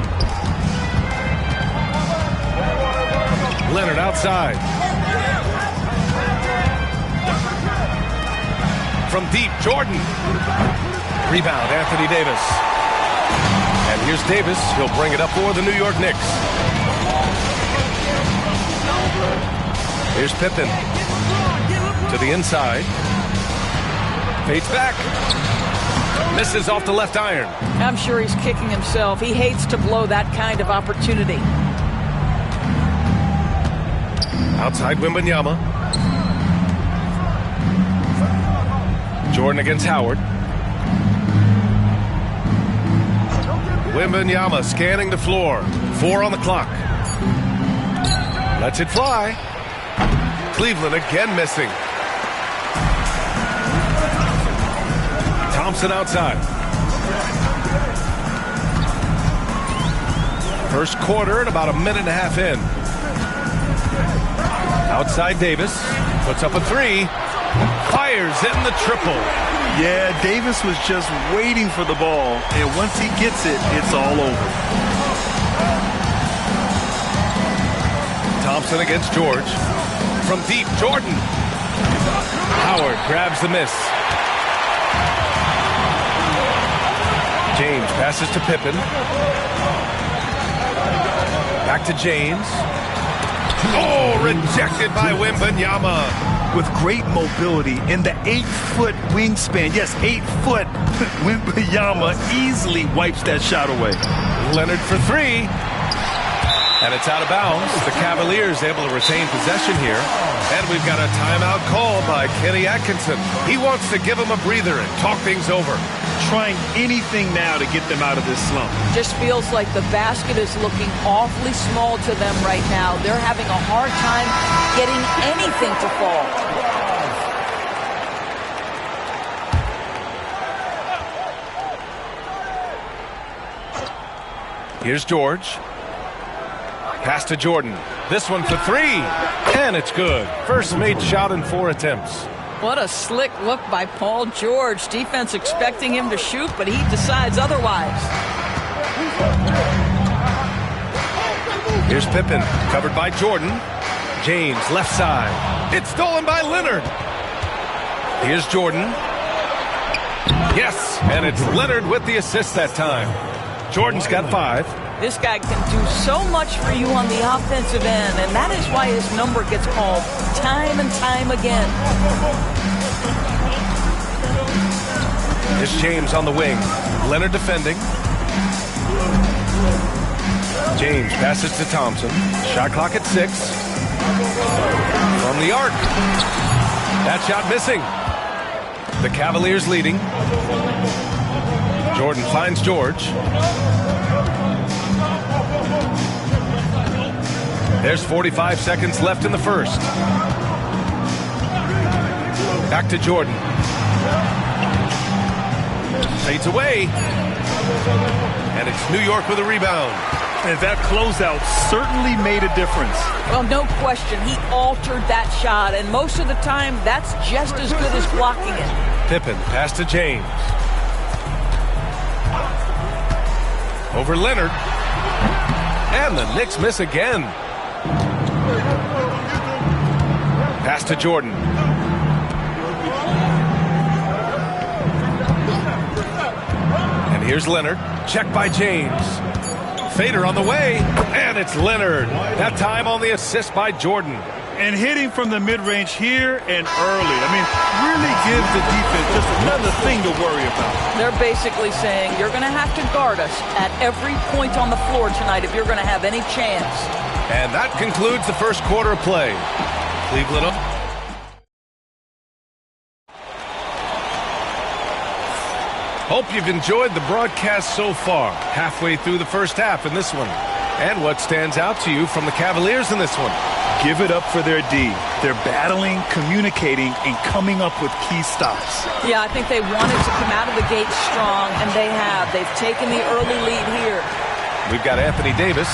Leonard outside. From deep, Jordan. Rebound, Anthony Davis. And here's Davis. He'll bring it up for the New York Knicks. Here's Pippen. To the inside. Fades back. Misses off the left iron. I'm sure he's kicking himself. He hates to blow that kind of opportunity. Outside Wembanyama. Jordan against Howard. Wembanyama scanning the floor. 4 on the clock. Lets it fly. Cleveland again missing. Thompson outside. First quarter and about a minute and a half in. Outside Davis. Puts up a 3. Fires in the triple. Yeah, Davis was just waiting for the ball, and once he gets it, it's all over. Thompson against George. From deep, Jordan. Howard grabs the miss. James passes to Pippen. Back to James. Oh, rejected by Wembanyama. With great mobility and the 8-foot wingspan. Yes, 8 foot. Wembanyama easily wipes that shot away. Leonard for 3. And it's out of bounds. The Cavaliers able to retain possession here. And we've got a timeout call by Kenny Atkinson. He wants to give him a breather and talk things over. trying anything now to get them out of this slump. Just feels like the basket is looking awfully small to them right now. They're having a hard time getting anything to fall. Here's George. Pass to Jordan. This one for three. And it's good. First made shot in 4 attempts. What a slick look by Paul George. Defense expecting him to shoot, but he decides otherwise. Here's Pippen, covered by Jordan. James, left side. It's stolen by Leonard. Here's Jordan. Yes, and it's Leonard with the assist that time. Jordan's got 5. This guy can do so much for you on the offensive end, and that is why his number gets called time and time again. Here's James on the wing. Leonard defending. James passes to Thompson. Shot clock at 6. From the arc. That shot missing. The Cavaliers leading. Jordan finds George. There's 45 seconds left in the first. Back to Jordan. Fades away. And it's New York with a rebound. And that closeout certainly made a difference. Well, no question. He altered that shot, and most of the time, that's just as good as blocking it. Pippen, pass to James. Over Leonard. And the Knicks miss again. Pass to Jordan. And here's Leonard. Check by James. Fader on the way. And it's Leonard. That time on the assist by Jordan. And hitting from the mid-range here and early. I mean, really gives the defense just another thing to worry about. They're basically saying you're going to have to guard us at every point on the floor tonight if you're going to have any chance. And that concludes the first quarter of play. Cleveland up. Hope you've enjoyed the broadcast so far. Halfway through the first half in this one. And what stands out to you from the Cavaliers in this one? Give it up for their D. They're battling, communicating, and coming up with key stops. Yeah, I think they wanted to come out of the gate strong, and they have. They've taken the early lead here. We've got Anthony Davis.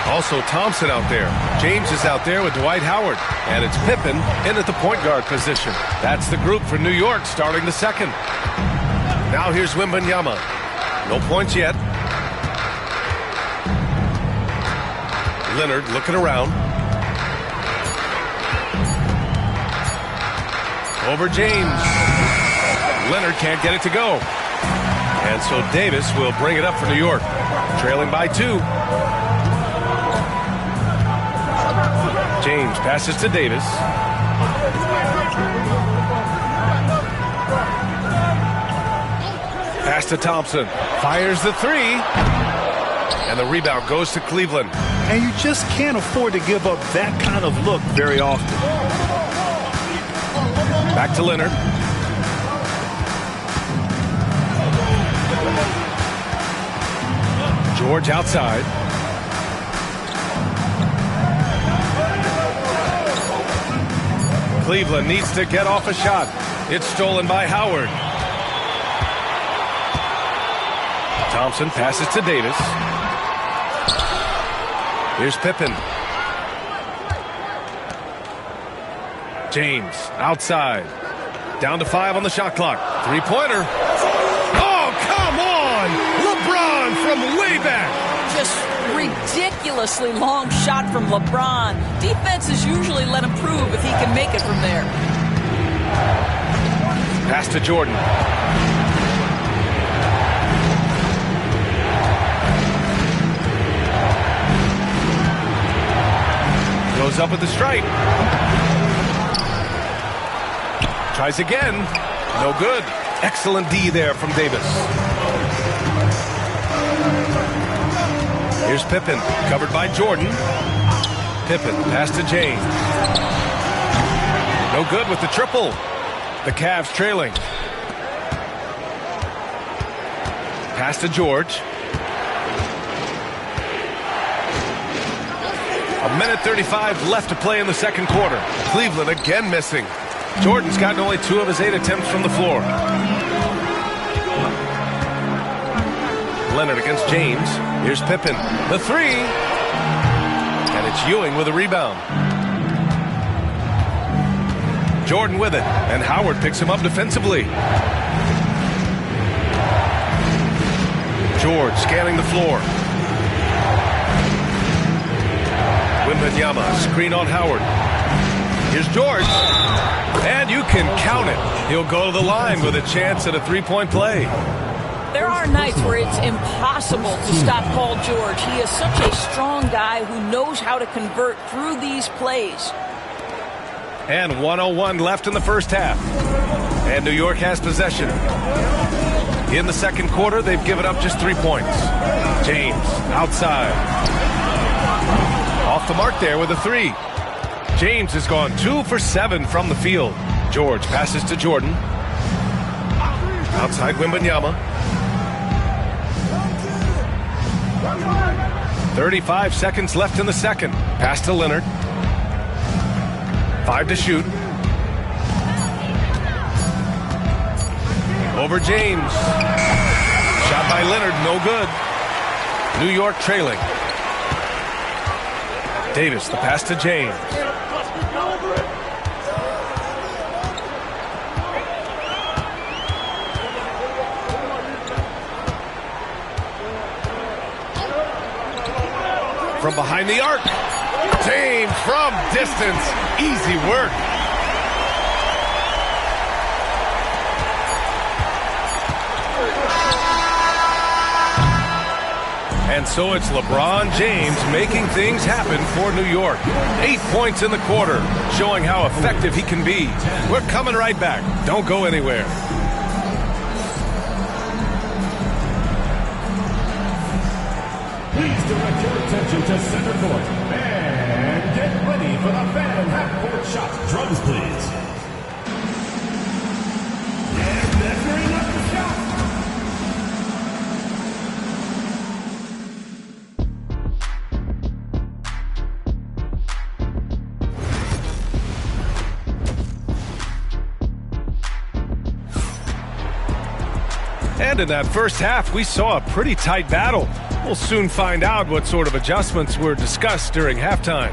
Also Thompson out there. James is out there with Dwight Howard. And it's Pippen in at the point guard position. That's the group for New York starting the second. Now here's Wembanyama. No points yet. Leonard looking around. Over James. Leonard can't get it to go. And so Davis will bring it up for New York. Trailing by 2. James passes to Davis. Pass to Thompson. Fires the 3. And the rebound goes to Cleveland. And you just can't afford to give up that kind of look very often. Back to Leonard. George outside. Cleveland needs to get off a shot. It's stolen by Howard. Thompson passes to Davis. Here's Pippen. James outside. Down to 5 on the shot clock. 3-pointer. Oh, come on! LeBron from way back. Just ridiculously long shot from LeBron. Defenses usually let him prove if he can make it from there. Pass to Jordan. Goes up with the stripe. Tries again. No good. Excellent D there from Davis. Here's Pippen, covered by Jordan. Pippen, pass to James. No good with the triple. The Cavs trailing. Pass to George. A minute 35 left to play in the second quarter. Cleveland again missing. Jordan's gotten only 2 of his 8 attempts from the floor. Leonard against James. Here's Pippen. The 3. And it's Ewing with a rebound. Jordan with it. And Howard picks him up defensively. George scanning the floor. Wembanyama, screen on Howard. Here's George. And you can count it. He'll go to the line with a chance at a 3-point play. There are nights where it's impossible to stop Paul George. He is such a strong guy who knows how to convert through these plays. And 1:01 left in the first half. And New York has possession. In the second quarter, they've given up just 3 points. James, outside. Off the mark there with a 3. James has gone 2 for 7 from the field. George passes to Jordan. Outside Wembanyama. 35 seconds left in the second. Pass to Leonard. 5 to shoot. Over James. Shot by Leonard, no good. New York trailing. Davis, the pass to James. From behind the arc. James from distance. Easy work. And so it's LeBron James making things happen for New York. 8 points in the quarter, showing how effective he can be. We're coming right back. Don't go anywhere. Please direct your attention to center court. And get ready for the Phantom half-court shot. Drums, please. And measuring up the shot. And in that first half, we saw a pretty tight battle. We'll soon find out what sort of adjustments were discussed during halftime.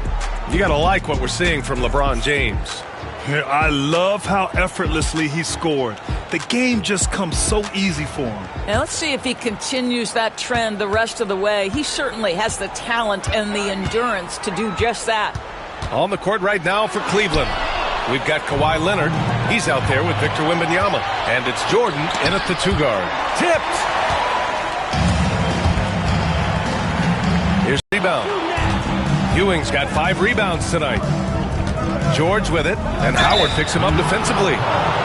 You got to like what we're seeing from LeBron James. I love how effortlessly he scored. The game just comes so easy for him. Now let's see if he continues that trend the rest of the way. He certainly has the talent and the endurance to do just that. On the court right now for Cleveland, we've got Kawhi Leonard. He's out there with Victor Wembanyama. And it's Jordan in at the 2-guard. Tipped! Here's the rebound. Ewing's got 5 rebounds tonight. George with it, and Howard picks him up defensively.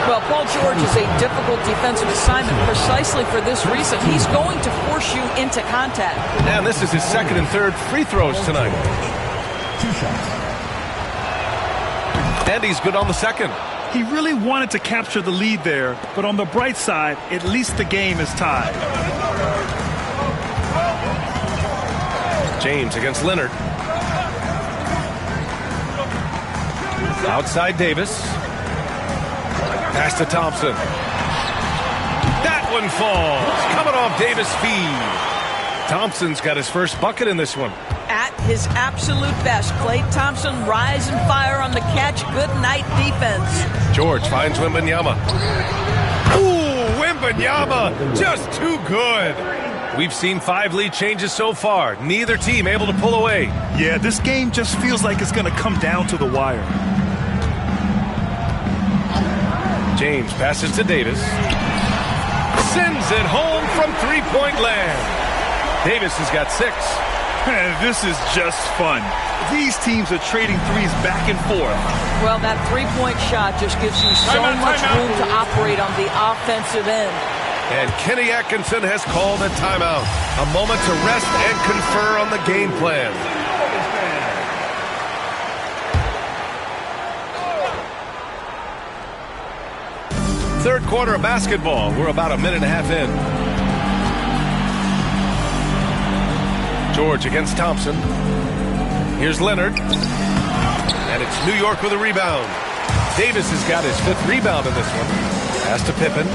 Well, Paul George is a difficult defensive assignment precisely for this reason. He's going to force you into contact. And this is his second and third free throws tonight. 2 shots. And he's good on the second. He really wanted to capture the lead there, but on the bright side, at least the game is tied. James against Leonard. Outside Davis. Pass to Thompson. That one falls. Coming off Davis' feed. Thompson's got his first bucket in this one. At his absolute best, Klay Thompson rise and fire on the catch. Good night defense. George finds Wembanyama. Ooh, Wembanyama just too good. We've seen 5 lead changes so far. Neither team able to pull away. Yeah, this game just feels like it's going to come down to the wire. James passes to Davis. Sends it home from 3-point land. Davis has got 6. This is just fun. These teams are trading threes back and forth. Well, that 3-point shot just gives you so much room to operate on the offensive end. And Kenny Atkinson has called a timeout. A moment to rest and confer on the game plan. Third quarter of basketball. We're about a minute and a half in. George against Thompson. Here's Leonard. And it's New York with a rebound. Davis has got his 5th rebound in this one. Pass to Pippen.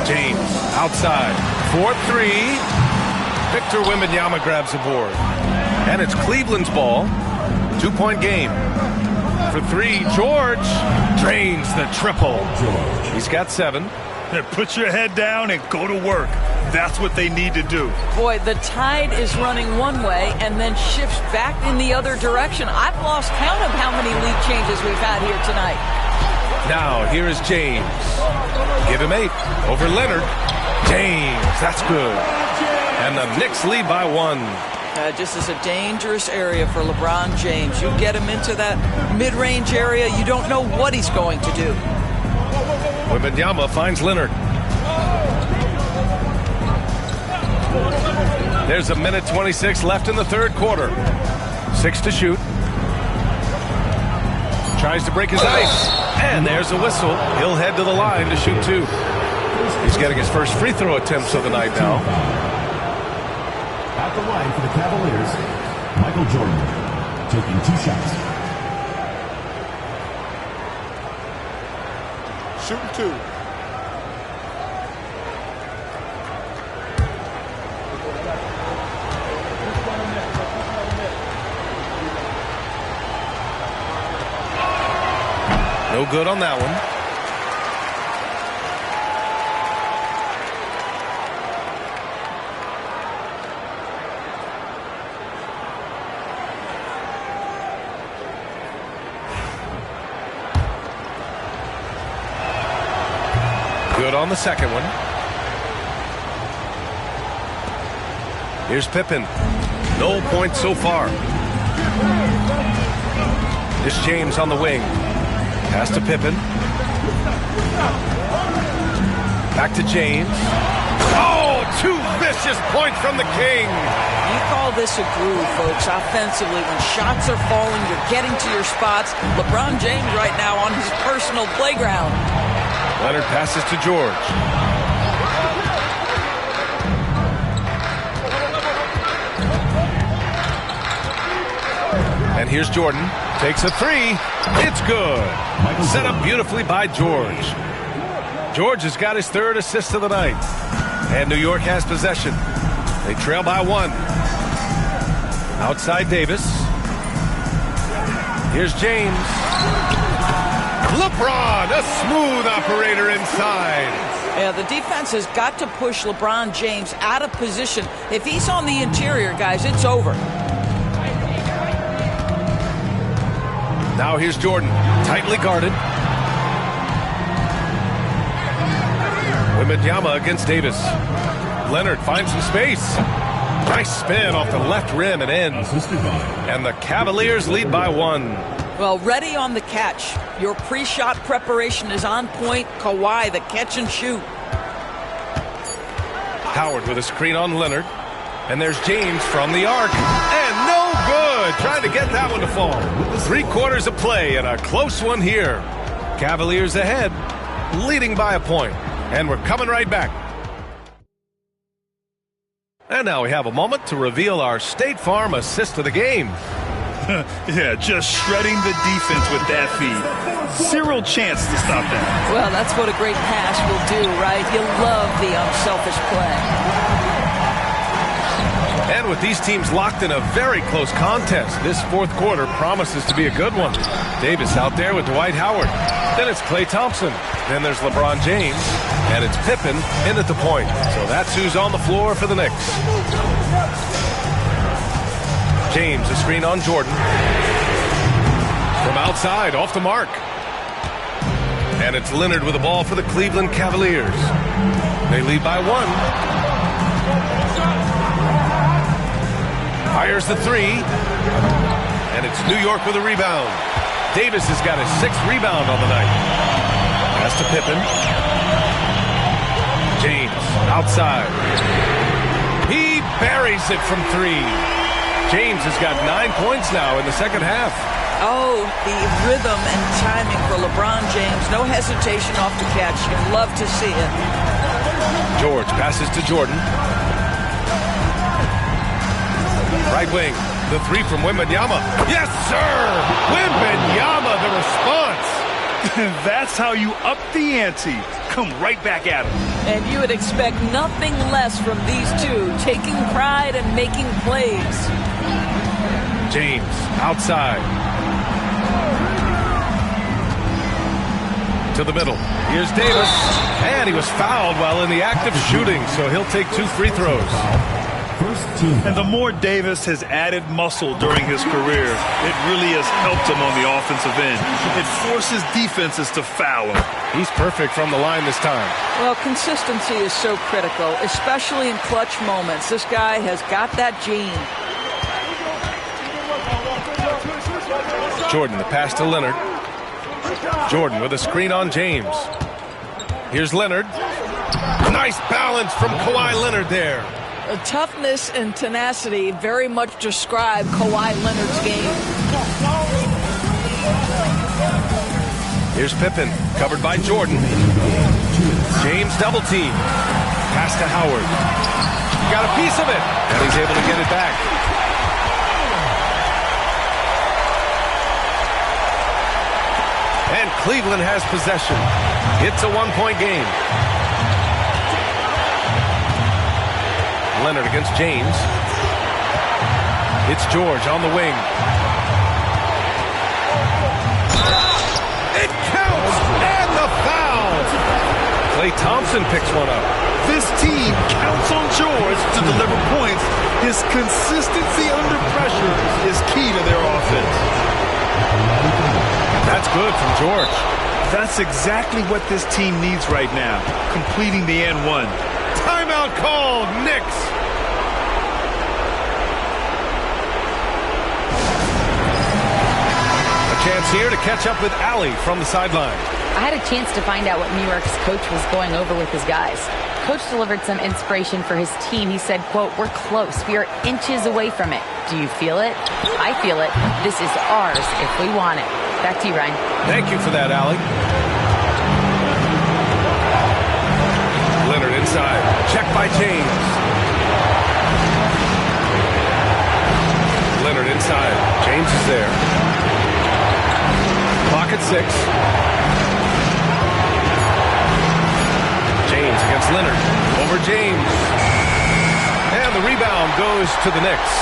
James outside. 4-3. Victor Wembanyama grabs the board. And it's Cleveland's ball. 2-point game. For 3, George drains the triple. He's got 7. Put your head down and go to work. That's what they need to do. Boy, the tide is running one way and then shifts back in the other direction. I've lost count of how many lead changes we've had here tonight. Now, here is James. Give him 8. Over Leonard. James, that's good. And the Knicks lead by 1. Just is a dangerous area for LeBron James. You get him into that mid-range area, you don't know what he's going to do. Wembanyama finds Leonard. There's a minute 26 left in the 3rd quarter. 6 to shoot. Tries to break his ice. And there's a whistle. He'll head to the line to shoot 2. He's getting his first free throw attempts of the night now. At the line for the Cavaliers, Michael Jordan taking 2 shots. Shooting 2. No good on that one. Good on the second one. Here's Pippen. No points so far. This James on the wing. Pass to Pippen. Back to James. Oh, 2 vicious points from the King. You call this a groove, folks, offensively. When shots are falling, you're getting to your spots. LeBron James right now on his personal playground. Leonard passes to George. And here's Jordan. Takes a 3. It's good. Set up beautifully by George. George has got his 3rd assist of the night. And New York has possession. They trail by 1. Outside Davis. Here's James. LeBron, a smooth operator inside. Yeah, the defense has got to push LeBron James out of position. If he's on the interior, guys, it's over. Now here's Jordan, tightly guarded. Wembanyama against Davis. Leonard finds some space. Nice spin off the left rim and ends. And the Cavaliers lead by 1. Well, ready on the catch. Your pre-shot preparation is on point. Kawhi, the catch and shoot. Howard with a screen on Leonard. And there's James from the arc. And no good. Trying to get that one to fall. 3/4 of play and a close one here. Cavaliers ahead, leading by a point. And we're coming right back. And now we have a moment to reveal our State Farm assist of the game. Yeah, just shredding the defense with that feed. Zero chance to stop that. Well, that's what a great pass will do, right? You love the unselfish play. And with these teams locked in a very close contest, this 4th quarter promises to be a good one. Davis out there with Dwight Howard. Then it's Klay Thompson. Then there's LeBron James. And it's Pippen in at the point. So that's who's on the floor for the Knicks. James, a screen on Jordan. From outside, off the mark. And it's Leonard with the ball for the Cleveland Cavaliers. They lead by 1. Fires the 3. And it's New York with a rebound. Davis has got his 6th rebound on the night. Pass to Pippen. James, outside. He buries it from 3. James has got 9 points now in the second half. Oh, the rhythm and timing for LeBron James. No hesitation off the catch. You love to see it. George passes to Jordan. Right wing. The three from Wembanyama. Yes, sir! Wembanyama, the response. That's how you up the ante. Come right back at him. And you would expect nothing less from these two, taking pride and making plays. James, outside. To the middle. Here's Davis. And he was fouled while in the act of shooting, so he'll take 2 free throws. And the more Davis has added muscle during his career, it really has helped him on the offensive end. It forces defenses to foul him. He's perfect from the line this time. Well, consistency is so critical, especially in clutch moments. This guy has got that gene. Jordan, the pass to Leonard. Jordan with a screen on James. Here's Leonard. Nice balance from Kawhi Leonard there. Toughness and tenacity very much describe Kawhi Leonard's game. Here's Pippen, covered by Jordan. James double team. Pass to Howard. Got a piece of it, and he's able to get it back. And Cleveland has possession. It's a 1-point game. Leonard against James. It's George on the wing. It counts! And the foul! Klay Thompson picks one up. This team counts on George to deliver points. His consistency under pressure is key to their offense. That's good from George. That's exactly what this team needs right now, completing the and one. Timeout called, Knicks. A chance here to catch up with Allie from the sideline. I had a chance to find out what New York's coach was going over with his guys. Coach delivered some inspiration for his team. He said, quote, "We're close. We are inches away from it. Do you feel it? I feel it. This is ours if we want it." Back to you, Ryan. Thank you for that, Allie. Leonard inside. Check by James. Leonard inside. James is there. Clock at 6. James against Leonard. Over James. And the rebound goes to the Knicks.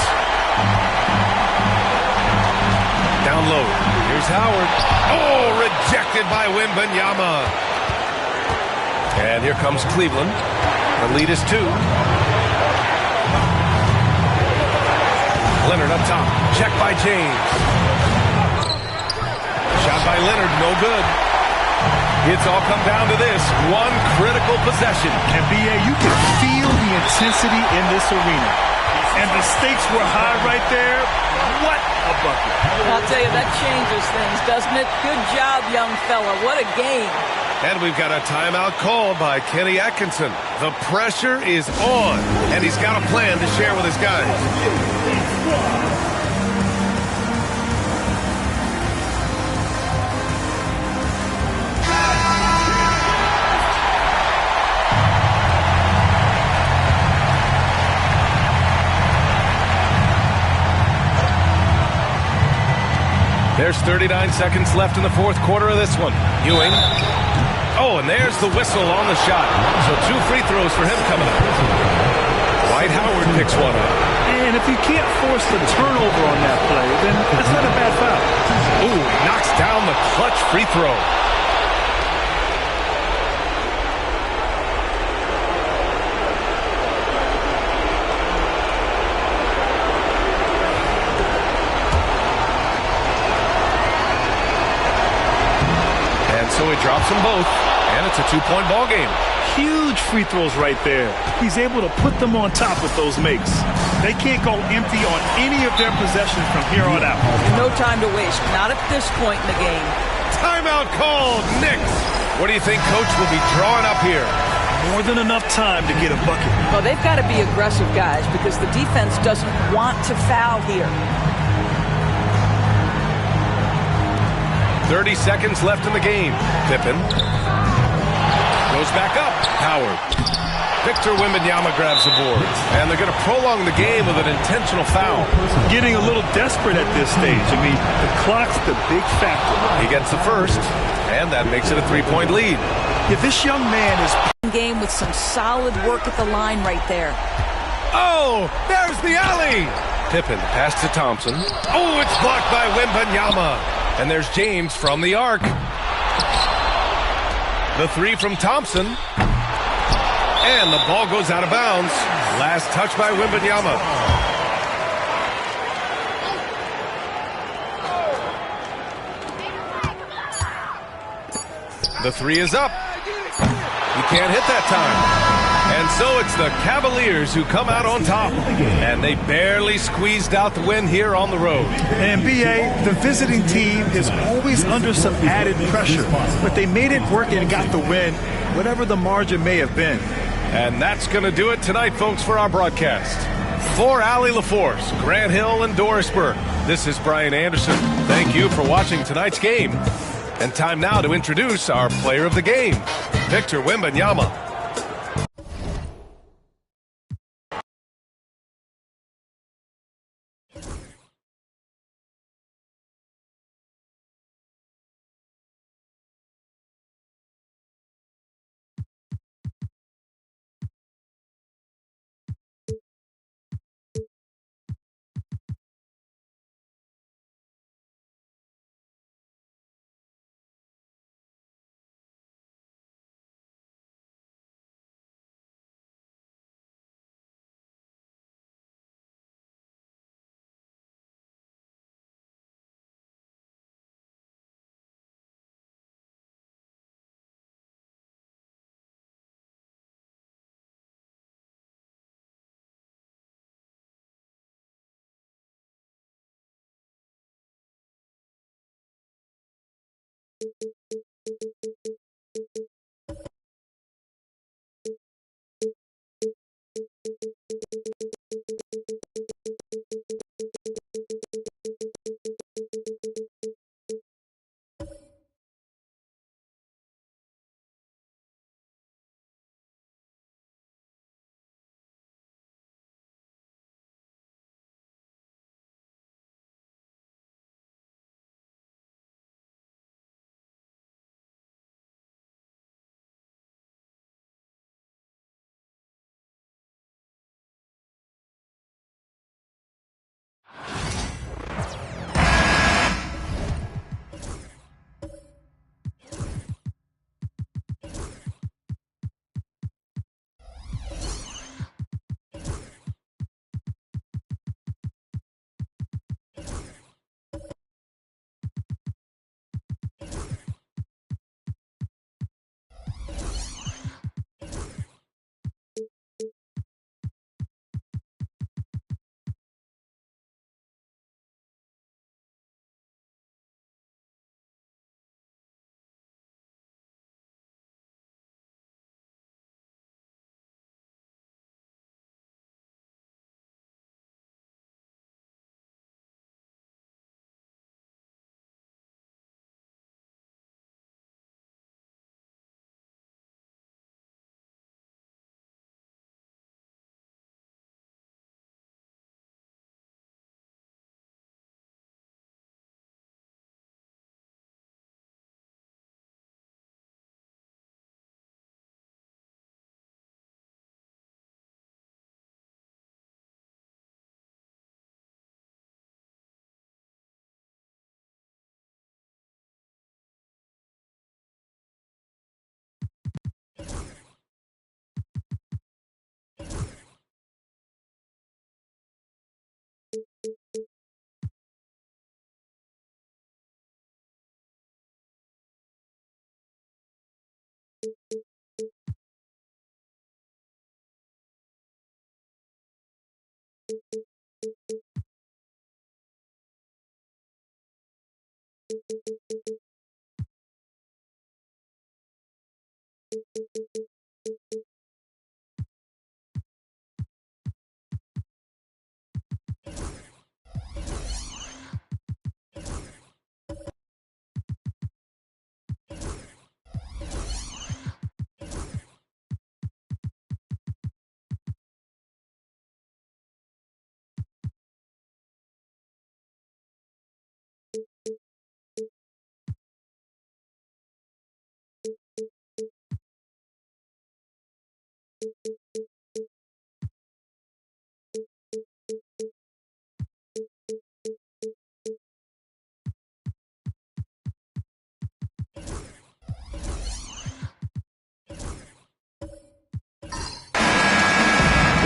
Down low. Here's Howard. Oh, rejected by Wembanyama. And here comes Cleveland. The lead is 2. Leonard up top. Check by James. Shot by Leonard. No good. It's all come down to this. One critical possession. And B.A., you can feel the intensity in this arena. And the stakes were high right there. What a bucket. I'll tell you, that changes things, doesn't it? Good job, young fella. What a game. And we've got a timeout called by Kenny Atkinson. The pressure is on, and he's got a plan to share with his guys. There's 39 seconds left in the fourth quarter of this one. Ewing. Oh, and there's the whistle on the shot. So 2 free throws for him coming up. Dwight Howard picks one up. And if you can't force the turnover on that play, then it's not a bad foul. Ooh, knocks down the clutch free throw. So he drops them both, and it's a 2-point ball game. Huge free throws right there. He's able to put them on top with those makes. They can't go empty on any of their possessions from here on out. No time to waste. Not at this point in the game. Timeout called, Knicks. What do you think Coach will be drawing up here? More than enough time to get a bucket. Well, they've got to be aggressive, guys, because the defense doesn't want to foul here. 30 seconds left in the game. Pippen. Goes back up. Howard. Victor Wembanyama grabs the board. And they're going to prolong the game with an intentional foul. Getting a little desperate at this stage. I mean, the clock's the big factor. He gets the first, and that makes it a 3-point lead. Yeah, this young man is... Game with some solid work at the line right there. Oh, there's the alley. Pippen pass to Thompson. Oh, it's blocked by Wembanyama. And there's James from the arc. The three from Thompson. And the ball goes out of bounds. Last touch by Wembanyama. The three is up. He can't hit that time. And so it's the Cavaliers who come out on top. And they barely squeezed out the win here on the road. And B.A., the visiting team is always under some added pressure. But they made it work and got the win, whatever the margin may have been. And that's going to do it tonight, folks, for our broadcast. For Allie LaForce, Grant Hill, and Dorisburg, this is Brian Anderson. Thank you for watching tonight's game. And time now to introduce our player of the game, Victor Wembanyama.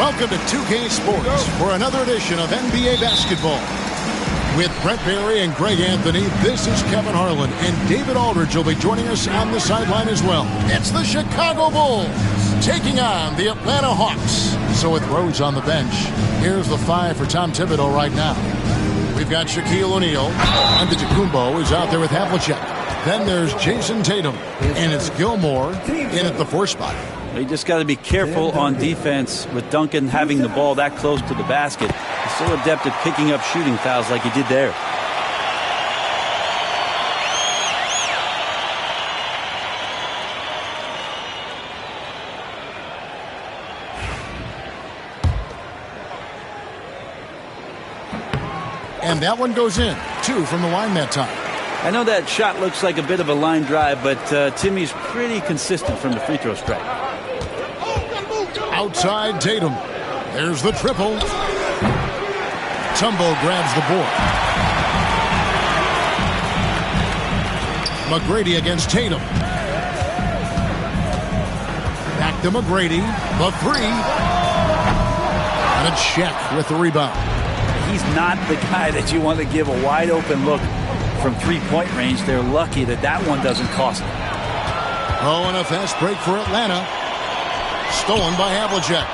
Welcome to 2K Sports for another edition of NBA basketball. With Brent Barry and Greg Anthony, this is Kevin Harlan, and David Aldridge will be joining us on the sideline as well. It's the Chicago Bulls taking on the Atlanta Hawks. So with Rose on the bench, here's the 5 for Tom Thibodeau right now. We've got Shaquille O'Neal. Antetokounmpo is out there with Havlicek. Then there's Jason Tatum, and it's Gilmore in at the 4 spot. You just got to be careful on defense with Duncan having the ball that close to the basket. He's so adept at picking up shooting fouls like he did there. And that one goes in. 2 from the line that time. I know that shot looks like a bit of a line drive, but Timmy's pretty consistent from the free throw stripe. Outside Tatum. There's the triple. Tumbo grabs the board. McGrady against Tatum. Back to McGrady. The 3. And a check with the rebound. He's not the guy that you want to give a wide open look from three-point range. They're lucky that that one doesn't cost them. Oh, and a fast break for Atlanta. Stolen by Havlicek.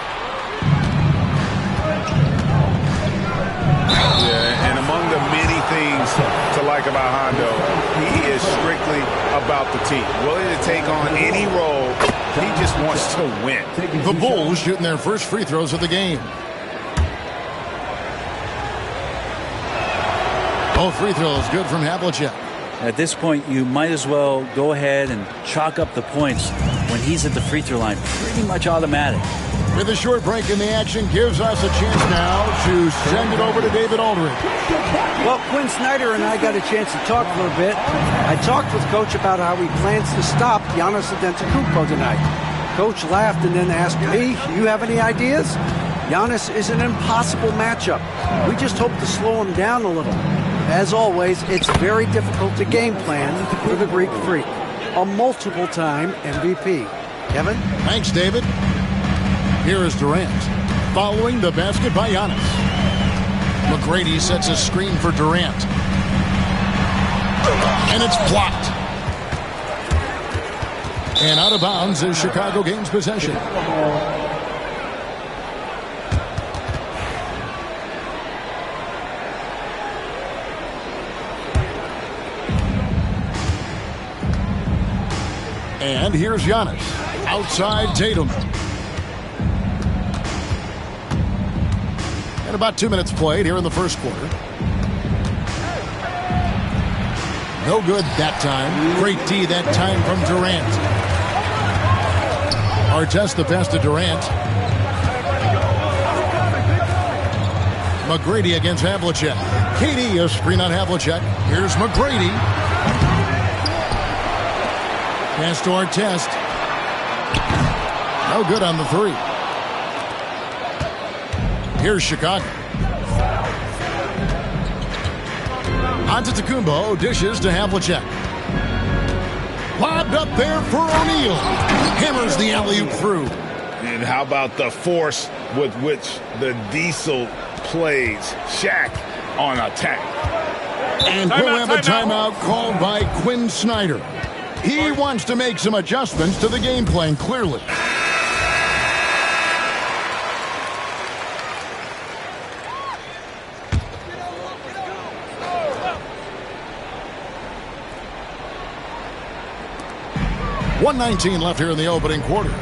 Yeah, and among the many things to like about Hondo, he is strictly about the team. Willing to take on any role. He just wants to win. The Bulls shooting their first free throws of the game. Both free throws good from Havlicek. At this point, you might as well go ahead and chalk up the points when he's at the free throw line. Pretty much automatic. With a short break in the action, gives us a chance now to send it over to David Aldridge. Well, Quinn Snyder and I got a chance to talk for a bit. I talked with Coach about how he plans to stop Giannis Antetokounmpo tonight. Coach laughed and then asked me, "You have any ideas?" Giannis is an impossible matchup. We just hope to slow him down a little. As always, it's very difficult to game plan for the Greek Freak, a multiple-time MVP. Kevin? Thanks, David. Here is Durant, following the basket by Giannis. McGrady sets a screen for Durant. And it's blocked. And out of bounds is Chicago gains possession. And here's Giannis. Outside Tatum. And about 2 minutes played here in the first quarter. No good that time. Great D that time from Durant. Artest the pass to Durant. McGrady against Havlicek. KD a screen on Havlicek. Here's McGrady. Pass to Artest. No good on the 3. Here's Chicago. Antetokounmpo dishes to Havlicek. Lobbed up there for O'Neal. Hammers the alley-oop through. And how about the force with which the Diesel plays? Shaq on attack. And we'll have a timeout called by Quinn Snyder. He wants to make some adjustments to the game plan, clearly. .119 left here in the opening quarter.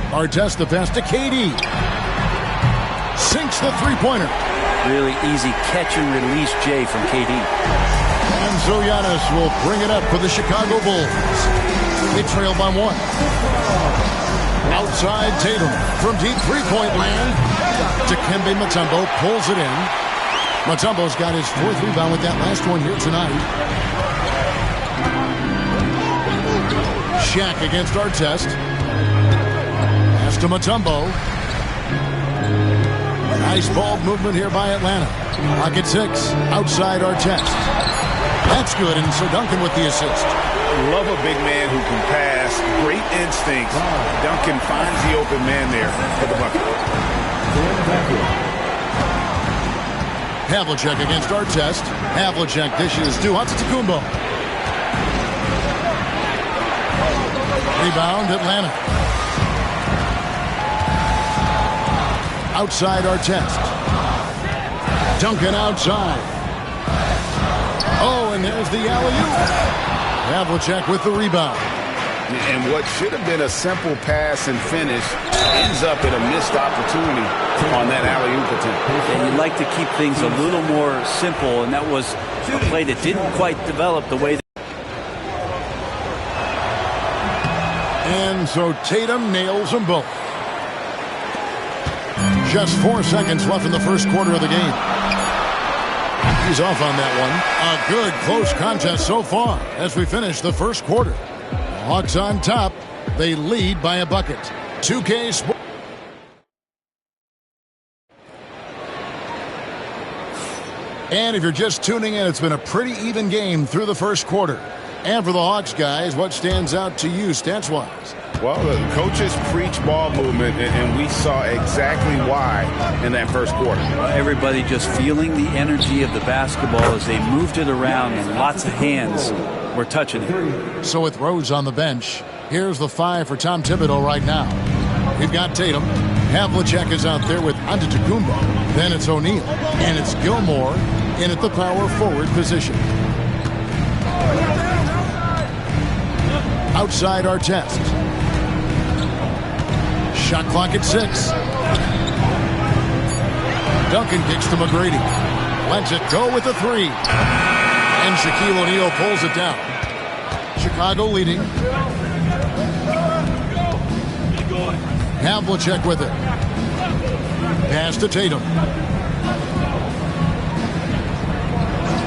Artest the pass to KD. Sinks the three-pointer. Really easy catch and release, Jay, from KD. And so Giannis will bring it up for the Chicago Bulls. They trail by 1. Outside Tatum from deep three-point land. Dikembe Mutombo pulls it in. Mutombo's got his 4th rebound with that last one here tonight. Shaq against Artest. Pass to Mutombo. Nice ball movement here by Atlanta. Pocket 6. Outside Artest. That's good, and so Duncan with the assist. Love a big man who can pass. Great instincts. Duncan finds the open man there for the bucket. Havlicek against Artest. Havlicek dishes to Antetokounmpo. Rebound, Atlanta. Outside Artest. Duncan outside. Oh, and there's the alley-oop. Havlicek with the rebound. And what should have been a simple pass and finish ends up in a missed opportunity on that alley-oop attempt. And you like to keep things a little more simple, and that was a play that didn't quite develop the way that. And so Tatum nails them both. Just 4 seconds left in the first quarter of the game. He's off on that one. A good close contest so far as we finish the first quarter. The Hawks on top. They lead by a bucket. 2K Sports. And if you're just tuning in, it's been a pretty even game through the first quarter. And for the Hawks guys, what stands out to you stats-wise? Well, the coaches preach ball movement, and we saw exactly why in that first quarter. Everybody just feeling the energy of the basketball as they moved it around, and lots of hands were touching it. So with Rose on the bench, here's the 5 for Tom Thibodeau right now. We've got Tatum. Havlicek is out there with Antetokounmpo. Then it's O'Neal. And it's Gilmore in at the power forward position. Outside Artest. Shot clock at 6. Duncan kicks to McGrady. Lets it go with the 3. And Shaquille O'Neal pulls it down. Chicago leading. Havlicek with it. Pass to Tatum.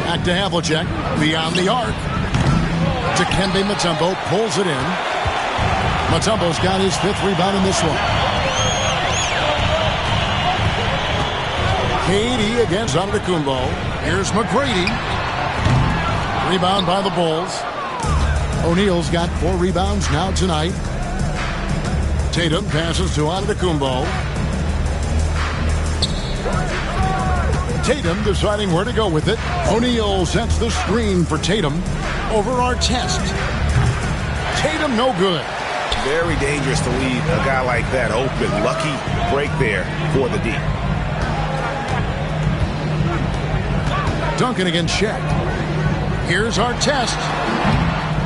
Back to Havlicek. Beyond the arc. Dikembe Mutombo pulls it in. Mutombo's got his 5th rebound in this one. KD against Antetokounmpo. Here's McGrady. Rebound by the Bulls. O'Neal's got 4 rebounds now tonight. Tatum passes to Antetokounmpo. Tatum deciding where to go with it. O'Neal sets the screen for Tatum over Artest. Tatum no good. Very dangerous to leave a guy like that open. Lucky break there for the D. Duncan against Shaq. Here's Artest.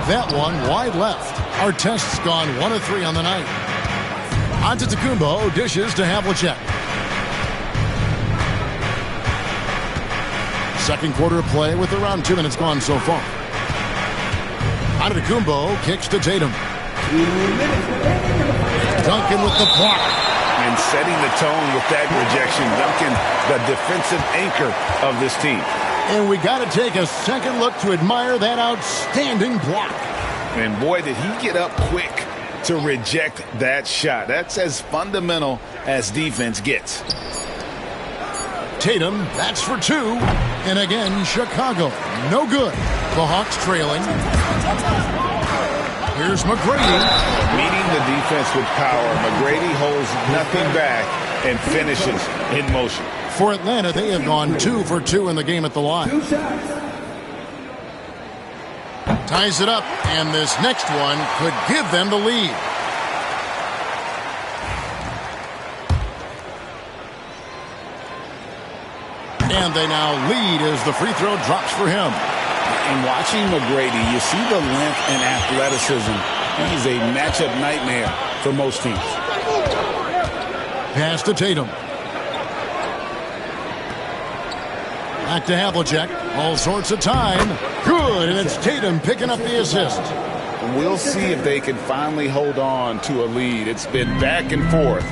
That one wide left. Artest's gone 1 of 3 on the night. Antetokounmpo dishes to Havlicek. Second quarter of play with around 2 minutes gone so far. Antetokounmpo kicks to Tatum. Duncan with the block. And setting the tone with that rejection. Duncan, the defensive anchor of this team. And we got to take a second look to admire that outstanding block. And boy, did he get up quick to reject that shot. That's as fundamental as defense gets. Tatum, that's for 2. And again, Chicago, no good. The Hawks trailing. Here's McGrady. Meeting the defense with power. McGrady holds nothing back and finishes in motion. For Atlanta, they have gone 2 for 2 in the game at the line. Ties it up, and this next one could give them the lead. And they now lead as the free throw drops for him. And watching McGrady, you see the length and athleticism. He's a matchup nightmare for most teams. Pass to Tatum. Back to Havlicek. All sorts of time. Good, and it's Tatum picking up the assist. We'll see if they can finally hold on to a lead. It's been back and forth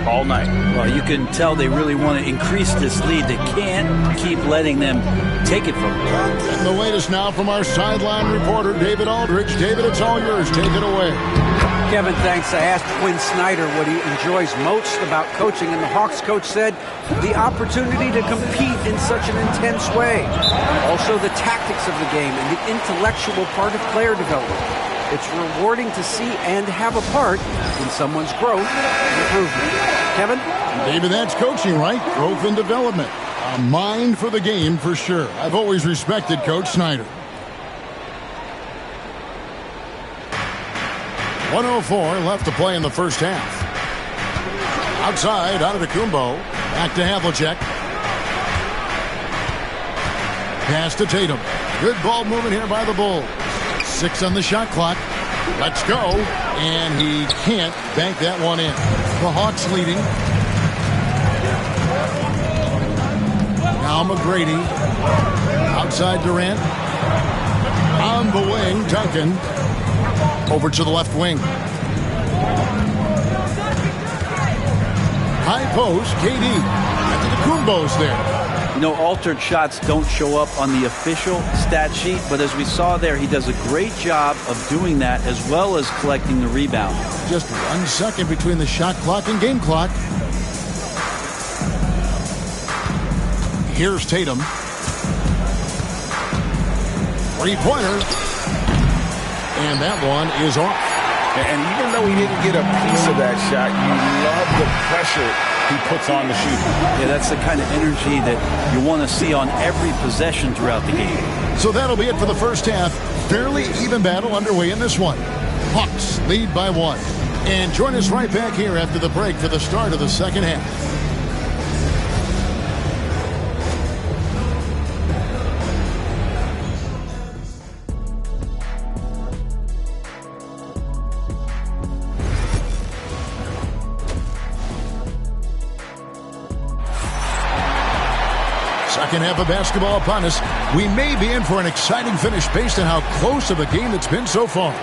all night. Well, you can tell they really want to increase this lead. They can't keep letting them take it from them. And the latest now from our sideline reporter, David Aldridge. David, it's all yours. Take it away. Kevin, thanks. I asked Quinn Snyder what he enjoys most about coaching, and the Hawks coach said the opportunity to compete in such an intense way. Also, the tactics of the game and the intellectual part of player development. It's rewarding to see and have a part in someone's growth and improvement. Kevin? David, that's coaching, right? Growth and development. A mind for the game for sure. I've always respected Coach Snyder. 1:04 left to play in the first half. Outside, Antetokounmpo. Back to Havlicek. Pass to Tatum. Good ball movement here by the Bulls. 6 on the shot clock. Let's go. And he can't bank that one in. The Hawks leading. Now McGrady. Outside Durant. On the wing, Duncan. Over to the left wing. High post, KD. Antetokounmpo's there. You know, altered shots don't show up on the official stat sheet, but as we saw there, he does a great job of doing that as well as collecting the rebound. Just 1 second between the shot clock and game clock. Here's Tatum. Three-pointer. And that one is off. And even though he didn't get a piece of that shot, you love the pressure he puts on the shooter. Yeah, that's the kind of energy that you want to see on every possession throughout the game. So that'll be it for the first half. Fairly even battle underway in this one. Hawks lead by 1. And join us right back here after the break for the start of the second half. Second half of basketball upon us. We may be in for an exciting finish based on how close of a game it's been so far.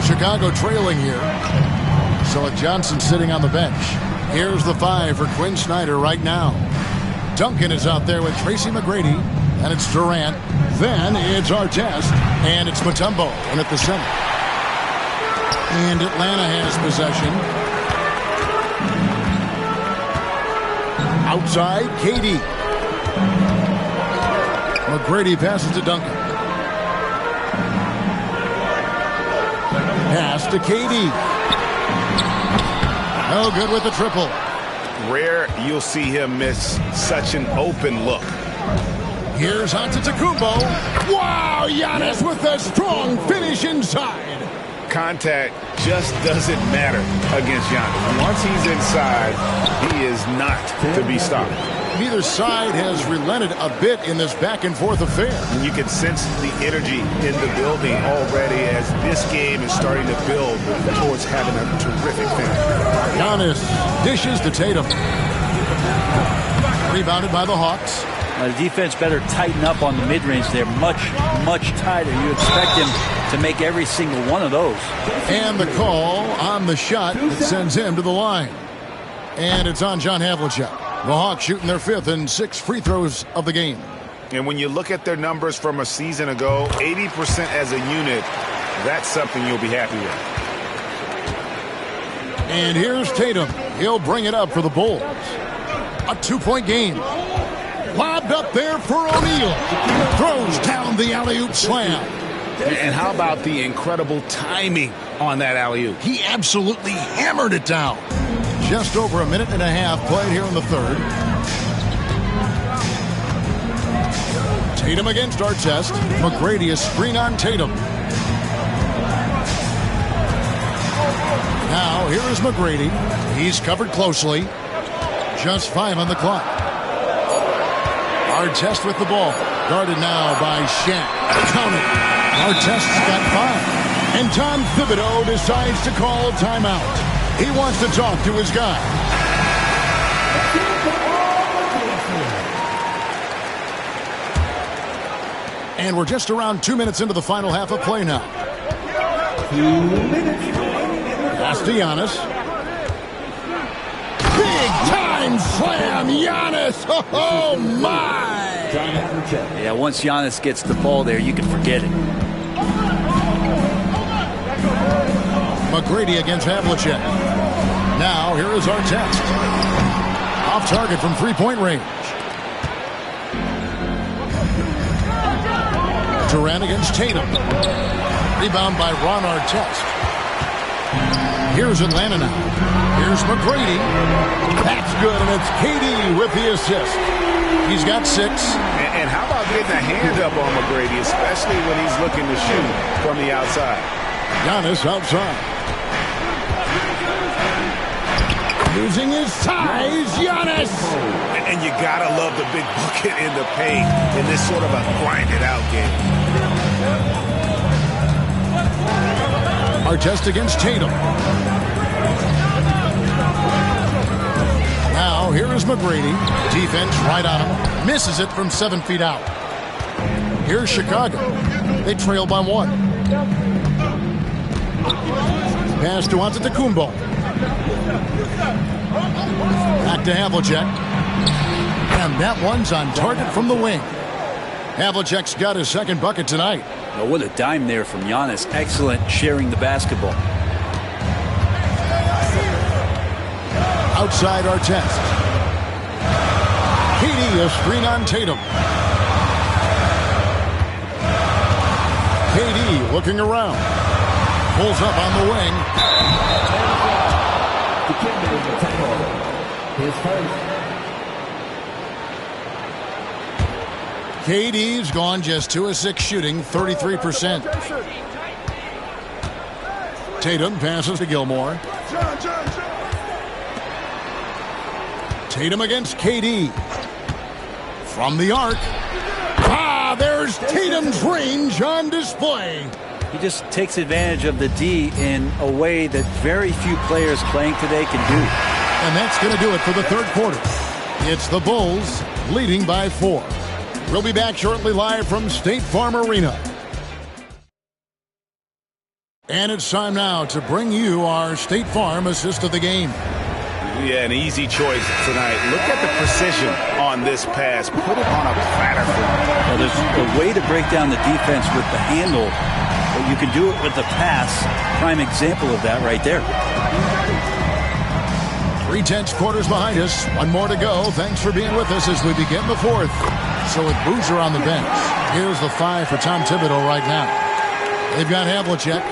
Chicago trailing here. Silla Johnson sitting on the bench. Here's the 5 for Quinn Snyder right now. Duncan is out there with Tracy McGrady. And it's Durant. Then it's Artest. And it's Mutombo in at the center. And Atlanta has possession. Outside, KD. McGrady passes to Duncan. Pass to KD. No good with the triple. Rare you'll see him miss such an open look. Here's Antetokounmpo. Wow, Giannis with a strong finish inside. Contact just doesn't matter against Giannis. Once he's inside, he is not to be stopped. Neither side has relented a bit in this back-and-forth affair. And you can sense the energy in the building already as this game is starting to build towards having a terrific finish. Giannis dishes to Tatum. Rebounded by the Hawks. The defense better tighten up on the mid-range there. Much tighter. You expect him to make every single one of those. And the call on the shot that sends him to the line. And it's on John Havlicek. The Hawks shooting their 5th and 6th free throws of the game. And when you look at their numbers from a season ago, 80% as a unit, that's something you'll be happy with. And here's Tatum. He'll bring it up for the Bulls. A 2-point game. Lobbed up there for O'Neal. Throws down the alley-oop slam. And how about the incredible timing on that alley-oop? He absolutely hammered it down. Just over a minute and a half played here in the third. Tatum against Artest. McGrady a screen on Tatum. Now here is McGrady. He's covered closely. Just 5 on the clock. Artest with the ball. Guarded now by Shaq. Counted. Artest's got 5. And Tom Thibodeau decides to call a timeout. He wants to talk to his guy. And we're just around 2 minutes into the final half of play now. 2 minutes. Pass to Giannis. Big time slam, Giannis. Oh, my. Yeah, once Giannis gets the ball there, you can forget it. McGrady against Havlicek. Now, here is Artest. Off target from three-point range. Durant against Tatum. Rebound by Ron Artest. Here's Atlanta now. Here's McGrady. That's good, and it's KD with the assist. He's got 6. And how about getting a hand up on McGrady, especially when he's looking to shoot from the outside? Giannis outside. Using his size, Giannis! And you gotta love the big bucket in the paint in this sort of a grinded-out game. Artest against Tatum. Now, here is McGrady. Defense right on him. Misses it from 7 feet out. Here's Chicago. They trail by 1. Pass to Antetokounmpo. Back to Havlicek. And that one's on target from the wing. Havlicek's got his second bucket tonight. Oh, what a dime there from Giannis. Excellent sharing the basketball. Outside Artest. KD a screen on Tatum. KD looking around. Pulls up on the wing. KD's gone just 2 of 6 shooting, 33%. Tatum passes to Gilmore. Tatum against KD. From the arc. There's Tatum's range on display. He just takes advantage of the D in a way that very few players playing today can do. And that's going to do it for the third quarter. It's the Bulls leading by 4. We'll be back shortly live from State Farm Arena. And it's time now to bring you our State Farm assist of the game. Yeah, an easy choice tonight. Look at the precision on this pass. Put it on a platter for him. Well, there's a way to break down the defense with the handle, but you can do it with the pass. Prime example of that right there. 3/10 quarters behind us. 1 more to go. Thanks for being with us as we begin the 4th. So with Boozer on the bench, here's the 5 for Tom Thibodeau right now. They've got Havlicek.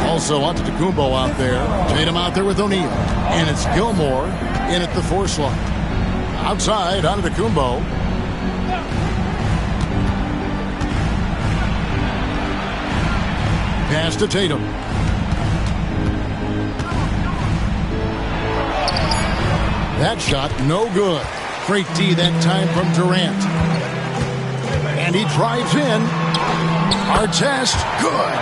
Also Antetokounmpo out there. Tatum out there with O'Neal. And it's Gilmore in at the 4 slot. Outside, Antetokounmpo. Pass to Tatum. That shot, no good. Great D that time from Durant. And he drives in. Artest, good.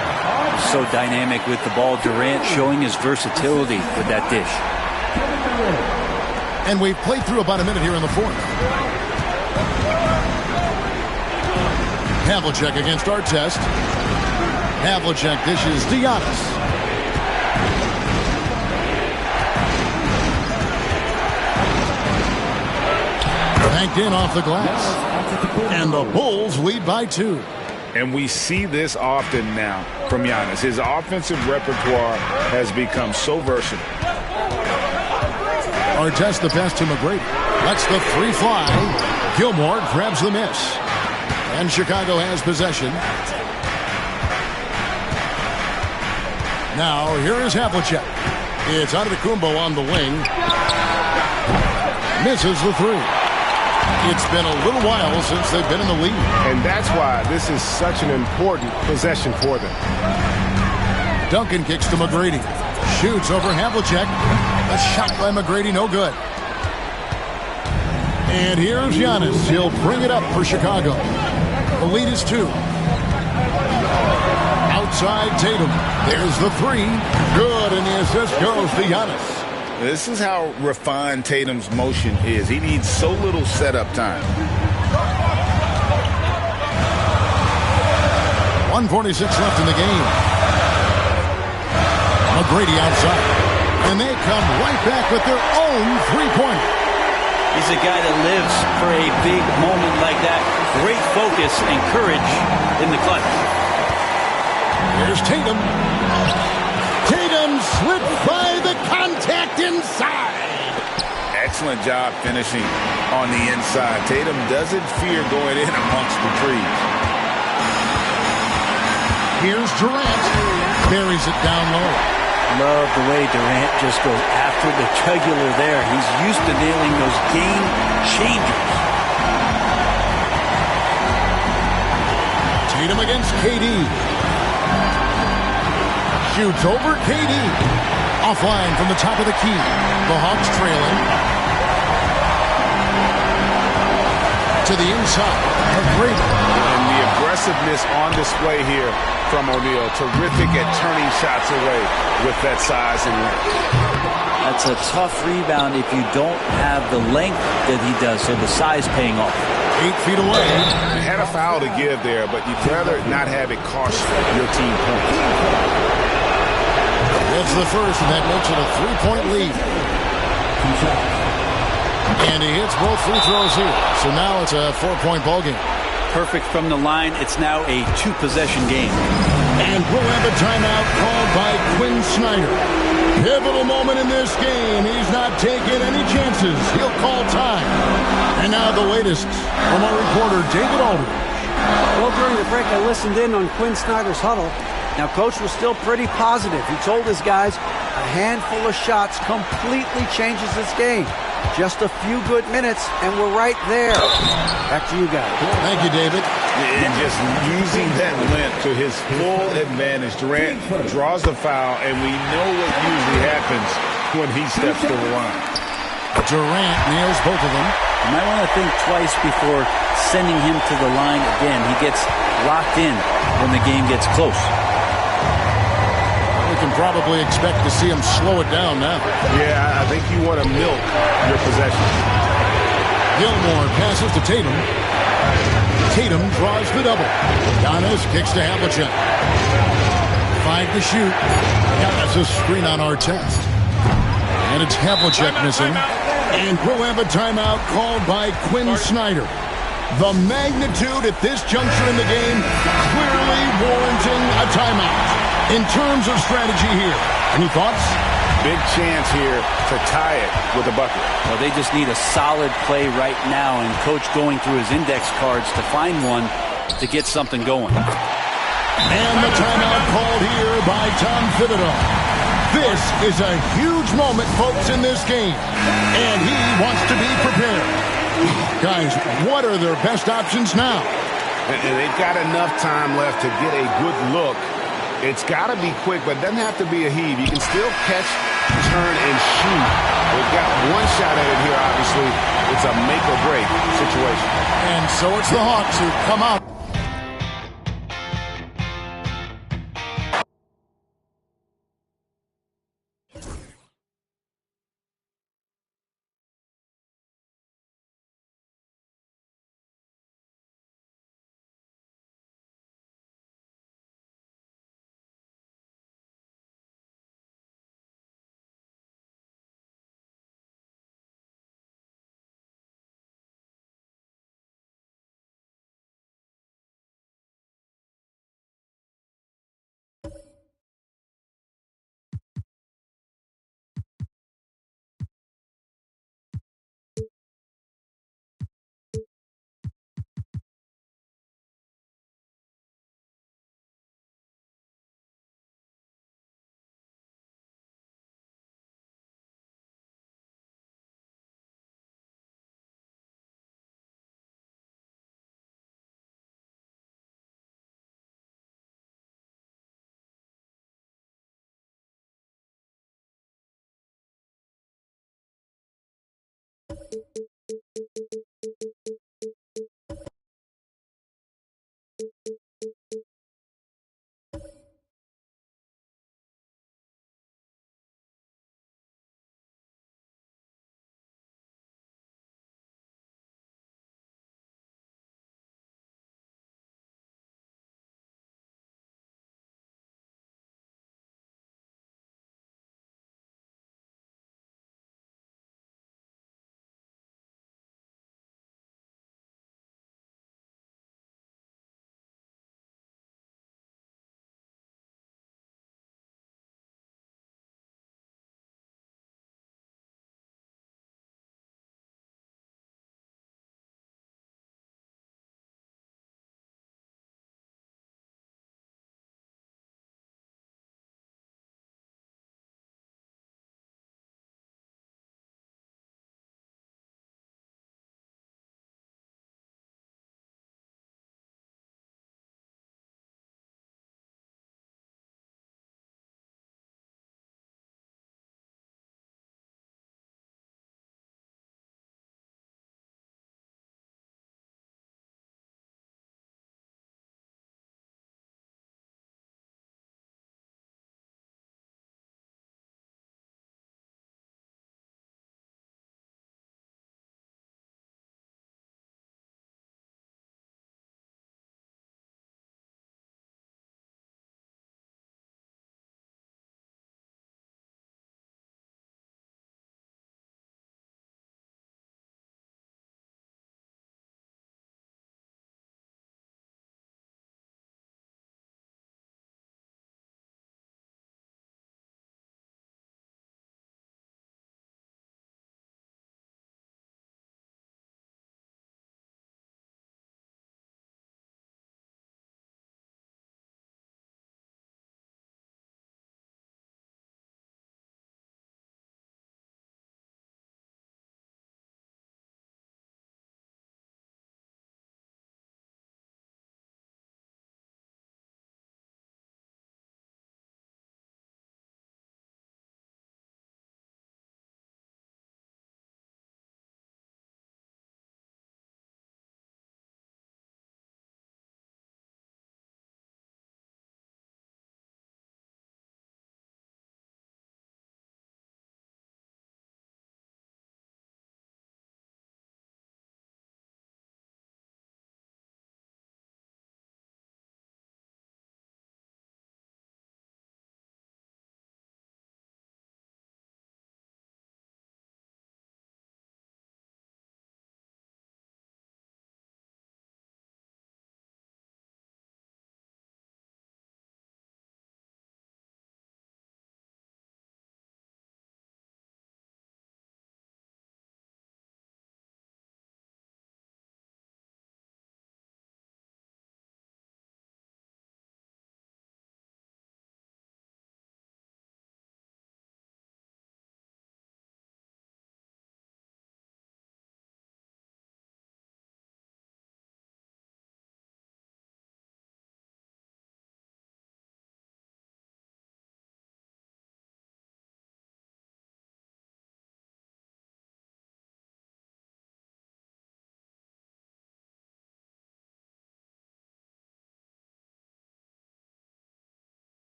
So dynamic with the ball. Durant showing his versatility with that dish. And we've played through about a minute here in the 4th. Havlicek against Artest. Havlicek dishes to Giannis. Banked in off the glass. And the Bulls lead by 2. And we see this often now from Giannis. His offensive repertoire has become so versatile. Artest the pass to McGrady. Lets the 3 fly. Gilmore grabs the miss. And Chicago has possession. Now here is Havlicek. It's Antetokounmpo on the wing. Misses the 3. It's been a little while since they've been in the lead. And that's why this is such an important possession for them. Duncan kicks to McGrady. Shoots over Havlicek. A shot by McGrady, no good. And here's Giannis. He'll bring it up for Chicago. The lead is 2. Outside Tatum. There's the 3. Good, and the assist goes to Giannis. This is how refined Tatum's motion is. He needs so little setup time. 1:46 left in the game. McGrady outside. And they come right back with their own 3-pointer. He's a guy that lives for a big moment like that. Great focus and courage in the clutch. Here's Tatum. Tatum's slipped by the contact inside. Excellent job finishing on the inside. Tatum doesn't fear going in amongst the trees. Here's Durant. Buries it down low. Love the way Durant just goes after the jugular there. He's used to nailing those game changers. Tatum against KD. Shoots over KD. Offline from the top of the key. The Hawks trailing. To the inside. A great. And the aggressiveness on display here from O'Neal. Terrific at turning shots away with that size and length. That's a tough rebound if you don't have the length that he does, so the size paying off. 8 feet away. You had a foul to give there, but you'd rather not have it cost your team points. That's the first, and that makes it a 3-point lead. And he hits both free throws here. So now it's a 4-point ball game. Perfect from the line. It's now a 2-possession game. And we'll have a timeout called by Quinn Snyder. Pivotal moment in this game. He's not taking any chances. He'll call time. And now the latest from our reporter, David Aldridge. Well, during the break, I listened in on Quinn Snyder's huddle. Now, Coach was still pretty positive. He told his guys a handful of shots completely changes this game. Just a few good minutes, and we're right there. Back to you guys. Thank you, David. And just using that length to his full advantage. Durant draws the foul, and we know what usually happens when he steps to the line. Durant nails both of them. You might want to think twice before sending him to the line again. He gets locked in when the game gets close. We can probably expect to see him slow it down now. Yeah, I think you want to milk your possession. Gilmore passes to Tatum. Tatum draws the double. Giannis kicks to Havlicek. 5 to shoot. Giannis a screen on Artest. And it's Havlicek missing. And we'll have a timeout called by Quinn Snyder. The magnitude at this juncture in the game clearly warranting a timeout. In terms of strategy here, any thoughts? Big chance here to tie it with a bucket. Well, they just need a solid play right now, and Coach going through his index cards to find one to get something going. And the timeout called here by Tom Thibodeau. This is a huge moment, folks, in this game, and he wants to be prepared. Guys, what are their best options now? And they've got enough time left to get a good look. It's got to be quick, but it doesn't have to be a heave. You can still catch, turn, and shoot. They've got one shot at it here, obviously. It's a make-or-break situation. And so it's the Hawks who come out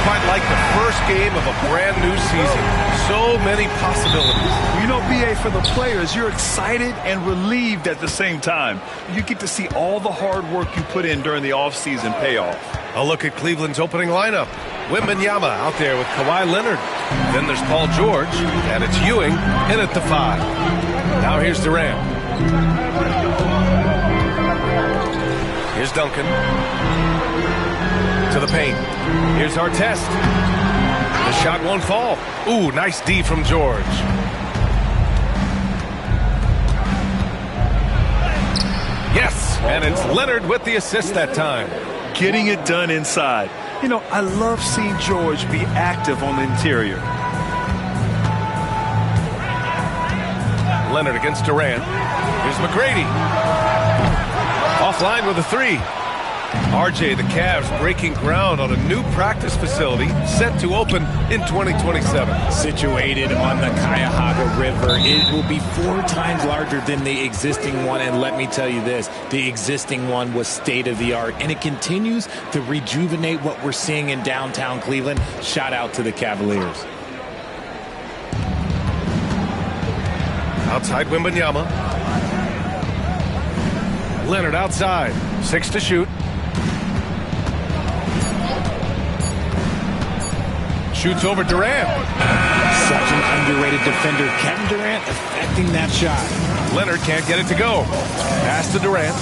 quite like the first game of a brand new season. So many possibilities. You know, B.A., for the players, you're excited and relieved at the same time. You get to see all the hard work you put in during the offseason pay off. A look at Cleveland's opening lineup. Wembanyama out there with Kawhi Leonard. Then there's Paul George, and it's Ewing in at the 5. Now here's Durant. Here's Duncan. To the paint. Here's Artest. The shot won't fall. Ooh, nice D from George. Yes, and it's Leonard with the assist that time. Getting it done inside. You know, I love seeing George be active on the interior. Leonard against Durant. Here's McGrady. Offline with a 3. RJ, the Cavs breaking ground on a new practice facility set to open in 2027. Situated on the Cuyahoga River, it will be 4 times larger than the existing one. And let me tell you this, the existing one was state-of-the-art, and it continues to rejuvenate what we're seeing in downtown Cleveland. Shout out to the Cavaliers. Outside Wembanyama. Leonard outside. 6 to shoot. Shoots over Durant. Such an underrated defender. Kevin Durant affecting that shot. Leonard can't get it to go. Pass to Durant.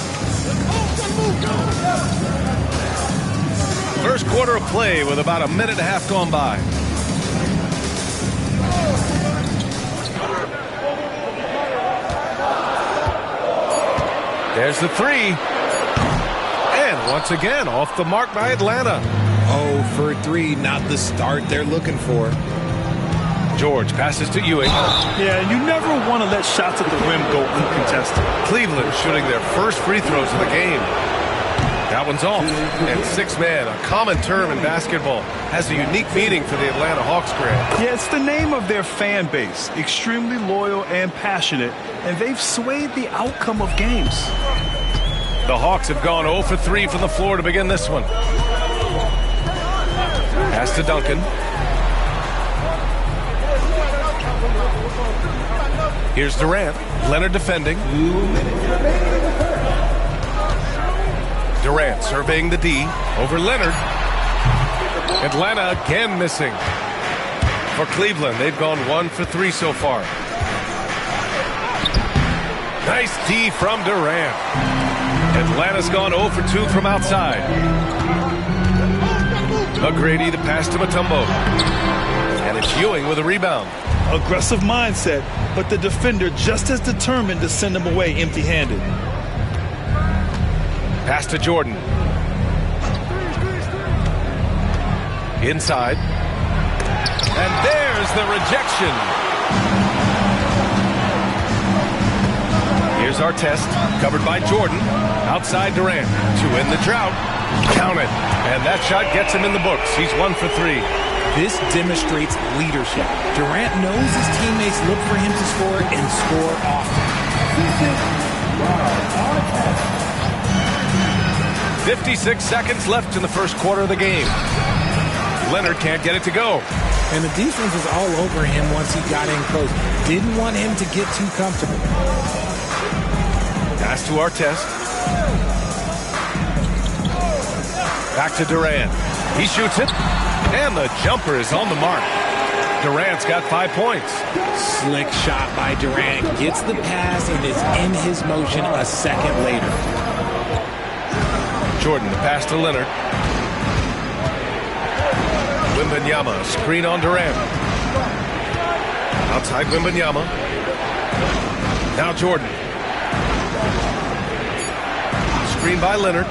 First quarter of play with about a minute and a half gone by. There's the 3. And once again, off the mark by Atlanta. 0 for 3, not the start they're looking for. George passes to Ewing. Yeah, you never want to let shots at the rim go uncontested. Cleveland shooting their first free throws of the game. That one's off. And 6-man, a common term in basketball, has a unique meaning for the Atlanta Hawks grad. Yeah, it's the name of their fan base. Extremely loyal and passionate, and they've swayed the outcome of games. The Hawks have gone 0 for 3 from the floor to begin this one. Pass to Duncan. Here's Durant. Leonard defending. Durant surveying the D over Leonard. Atlanta again missing. For Cleveland, they've gone 1 for 3 so far. Nice D from Durant. Atlanta's gone 0 for 2 from outside. McGrady, the pass to Mutombo. And it's Ewing with a rebound. Aggressive mindset, but the defender just as determined to send him away empty-handed. Pass to Jordan. Inside. And there's the rejection. Here's Artest, covered by Jordan. Outside Durant to win the drought. Count it. And that shot gets him in the books. He's 1 for 3. This demonstrates leadership. Durant knows his teammates look for him to score and score often. 56 seconds left in the first quarter of the game. Leonard can't get it to go. And the defense was all over him once he got in close. Didn't want him to get too comfortable. Pass to Artest. Back to Durant. He shoots it. And the jumper is on the mark. Durant's got 5 points. Slick shot by Durant. Gets the pass and is in his motion a second later. Jordan, the pass to Leonard. Wembanyama, screen on Durant. Outside Wembanyama. Now Jordan. Screen by Leonard.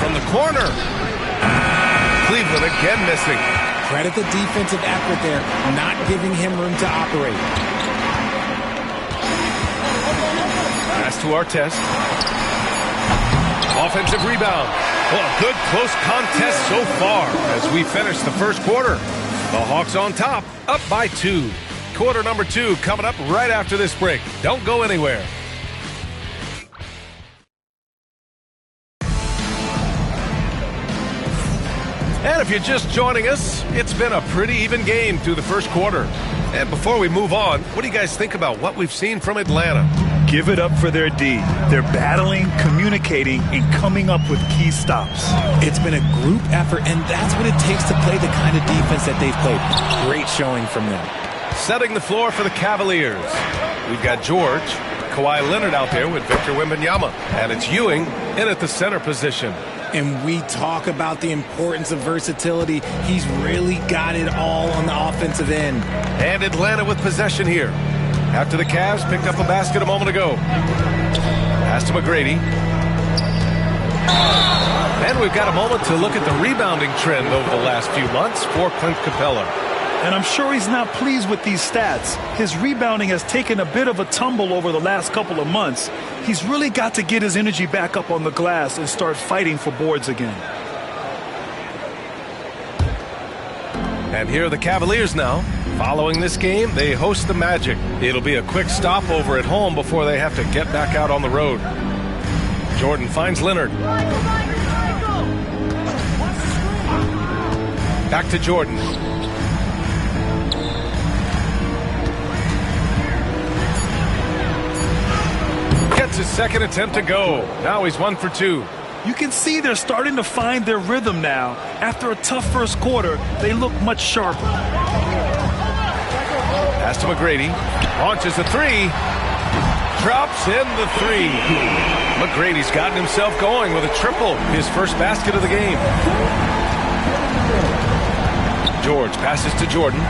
From the corner. Cleveland again missing. Credit the defensive effort there, not giving him room to operate. Pass to Artest. Offensive rebound. Well, a good close contest so far as we finish the first quarter. The Hawks on top, up by 2. Quarter number 2 coming up right after this break. Don't go anywhere. And if you're just joining us, it's been a pretty even game through the first quarter. And before we move on, what do you guys think about what we've seen from Atlanta? Give it up for their D. They're battling, communicating, and coming up with key stops. It's been a group effort, and that's what it takes to play the kind of defense that they've played. Great showing from them. Setting the floor for the Cavaliers. We've got George, Kawhi Leonard out there with Victor Wembanyama. And it's Ewing in at the center position. And we talk about the importance of versatility. He's really got it all on the offensive end. And Atlanta with possession here. After the Cavs picked up a basket a moment ago. Pass to McGrady. And we've got a moment to look at the rebounding trend over the last few months for Clint Capella. And I'm sure he's not pleased with these stats. His rebounding has taken a bit of a tumble over the last couple of months. He's really got to get his energy back up on the glass and start fighting for boards again. And here are the Cavaliers now. Following this game, they host the Magic. It'll be a quick stopover at home before they have to get back out on the road. Jordan finds Leonard. Back to Jordan. Gets his second attempt to go. Now he's 1 for 2. You can see they're starting to find their rhythm now. After a tough first quarter, they look much sharper. Pass to McGrady. Launches the three. Drops in the three. McGrady's gotten himself going with a triple. His first basket of the game. George passes to Jordan.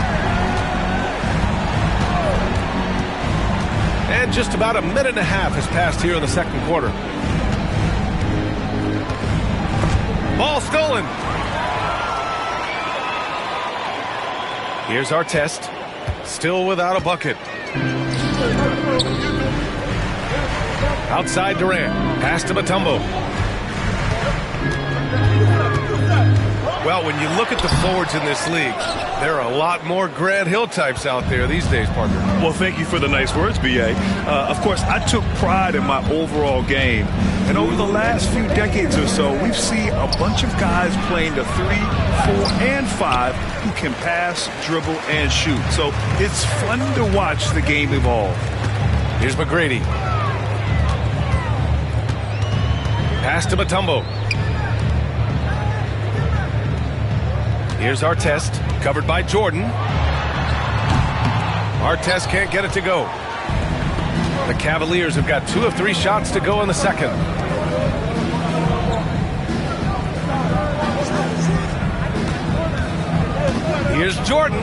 And just about a minute and a half has passed here in the second quarter. Ball stolen. Here's our test. Still without a bucket. Outside Durant. Pass to Mutombo. Well, when you look at the forwards in this league, there are a lot more Grant Hill types out there these days, Parker. Well, thank you for the nice words, B.A. Of course, I took pride in my overall game. And over the last few decades or so, we've seen a bunch of guys playing the 3, 4, and 5 who can pass, dribble, and shoot. So it's fun to watch the game evolve. Here's McGrady. Pass to Mutombo. Here's Artest, covered by Jordan. Artest can't get it to go. The Cavaliers have got 2 of 3 shots to go in the second. Here's Jordan.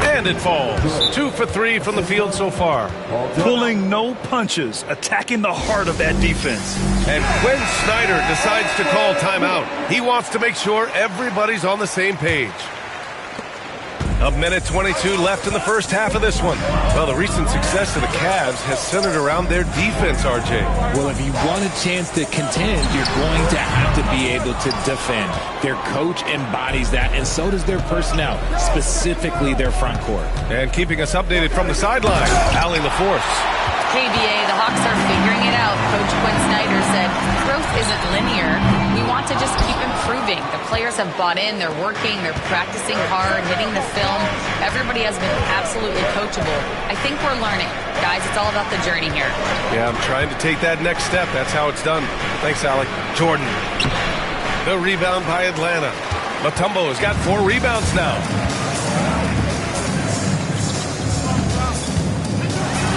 And it falls. 2 for 3 from the field so far. Pulling no punches, attacking the heart of that defense. And Quinn Snyder decides to call timeout. He wants to make sure everybody's on the same page. A minute 22 left in the first half of this one. Well, the recent success of the Cavs has centered around their defense, RJ. Well, if you want a chance to contend, you're going to have to be able to defend. Their coach embodies that, and so does their personnel, specifically their front court. And keeping us updated from the sideline, Allie LaForce. KBA, the Hawks are figuring it out. Coach Quinn Snyder said, growth isn't linear. We want to just keep improving. The players have bought in. They're working. They're practicing hard, hitting the film. Everybody has been absolutely coachable. I think we're learning. Guys, it's all about the journey here. Yeah, I'm trying to take that next step. That's how it's done. Thanks, Alec. Jordan. The rebound by Atlanta. Mutombo has got 4 rebounds now.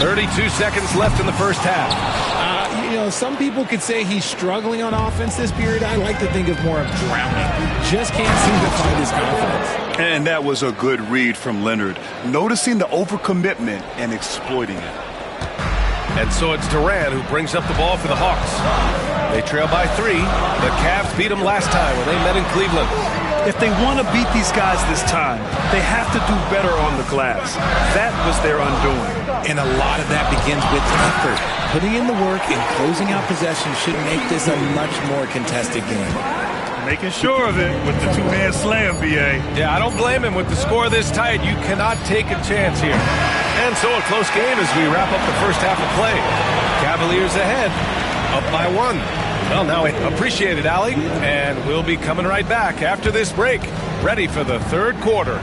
32 seconds left in the first half. Some people could say he's struggling on offense this period. I like to think of more of drowning. Just can't seem to find his confidence. And that was a good read from Leonard, noticing the overcommitment and exploiting it. And so it's Durant who brings up the ball for the Hawks. They trail by 3. The Cavs beat them last time when they met in Cleveland. If they want to beat these guys this time, they have to do better on the glass. That was their undoing. And a lot of that begins with effort. Putting in the work and closing out possession should make this a much more contested game. Making sure of it with the 2-hand slam, B.A. Yeah, I don't blame him. With the score this tight, you cannot take a chance here. And so a close game as we wrap up the first half of play. Cavaliers ahead, up by 1. Well, now we appreciate it, Allie. And we'll be coming right back after this break. Ready for the third quarter.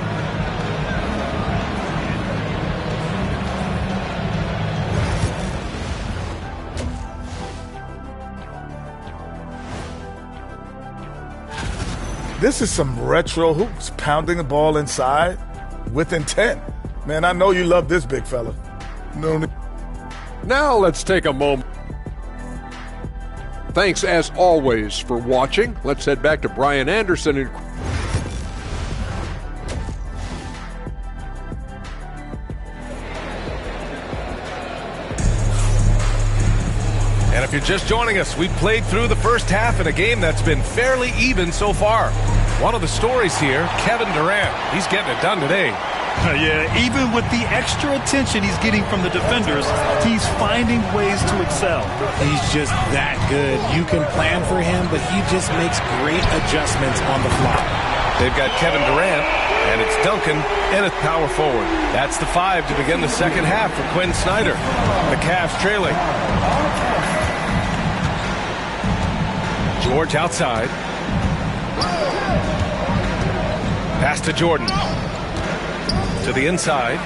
This is some retro hoops, pounding the ball inside with intent. Man, I know you love this, big fella. No. Now let's take a moment. Thanks, as always, for watching. Let's head back to Brian Anderson. And if you're just joining us, we played through the first half in a game that's been fairly even so far. One of the stories here, Kevin Durant. He's getting it done today. Yeah, even with the extra attention he's getting from the defenders, he's finding ways to excel. He's just that good. You can plan for him, but he just makes great adjustments on the fly. They've got Kevin Durant, and it's Duncan and a power forward. That's the 5 to begin the second half for Quinn Snyder. The Cavs trailing. George outside. Pass to Jordan. To the inside.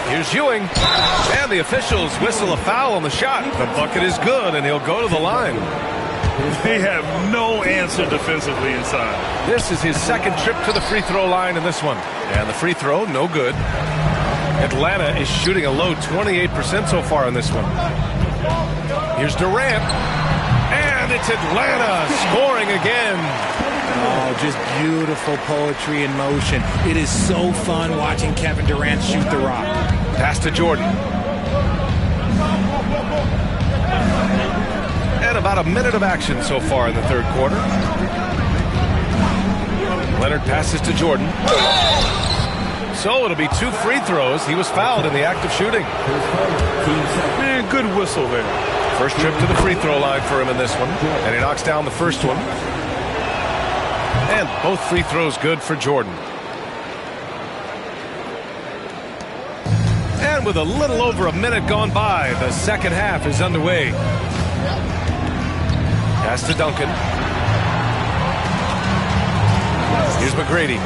Here's Ewing. And the officials whistle a foul on the shot. The bucket is good, and he'll go to the line. They have no answer defensively inside. This is his second trip to the free throw line in this one. And the free throw, no good. Atlanta is shooting a low 28% so far in this one. Here's Durant. And it's Atlanta scoring again. Oh, just beautiful poetry in motion. It is so fun watching Kevin Durant shoot the rock. Pass to Jordan. And about a minute of action so far in the third quarter. Leonard passes to Jordan. So it'll be 2 free throws. He was fouled in the act of shooting. Man, good whistle there. First trip to the free throw line for him in this one. And he knocks down the first one. And both free throws good for Jordan. And with a little over a minute gone by, the second half is underway. Pass to Duncan. Here's McGrady.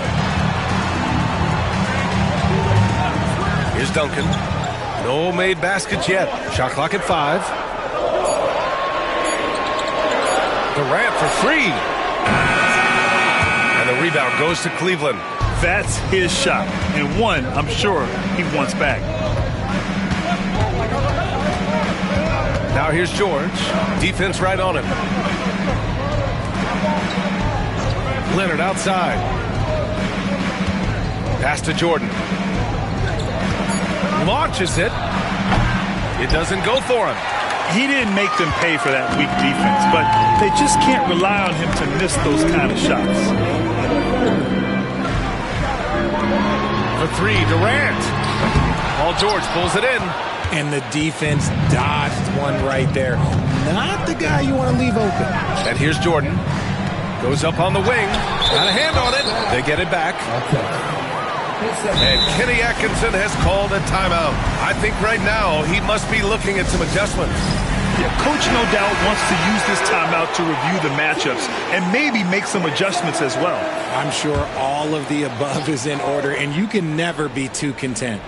Here's Duncan. No made baskets yet. Shot clock at 5. Durant for 3. And the rebound goes to Cleveland. That's his shot, and one I'm sure he wants back. Now here's George. Defense right on him. Leonard outside. Pass to Jordan. Launches it. It doesn't go for him. He didn't make them pay for that weak defense, but they just can't rely on him to miss those kind of shots. For 3, Durant. Paul George pulls it in. And the defense dodged one right there. Not the guy you want to leave open. And here's Jordan. Goes up on the wing. Got a hand on it. They get it back. And Kenny Atkinson has called a timeout. I think right now he must be looking at some adjustments. Yeah, Coach no doubt wants to use this timeout to review the matchups and maybe make some adjustments as well. I'm sure all of the above is in order, and you can never be too content.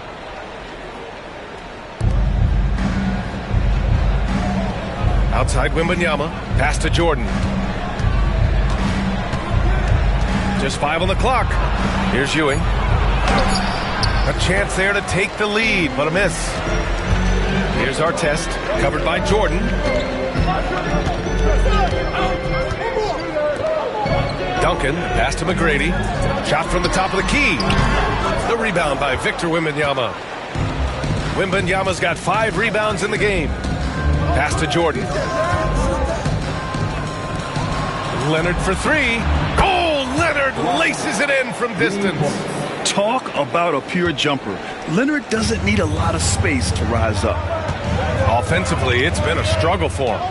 Outside Wembanyama. Pass to Jordan. Just 5 on the clock. Here's Ewing. A chance there to take the lead, but a miss. Here's our test, covered by Jordan. Duncan, pass to McGrady. Shot from the top of the key. The rebound by Victor Wembanyama. Wembanyama's got 5 rebounds in the game. Pass to Jordan. Leonard for 3. Oh, Leonard laces it in from distance. Talk about a pure jumper. Leonard doesn't need a lot of space to rise up. Offensively, it's been a struggle for him.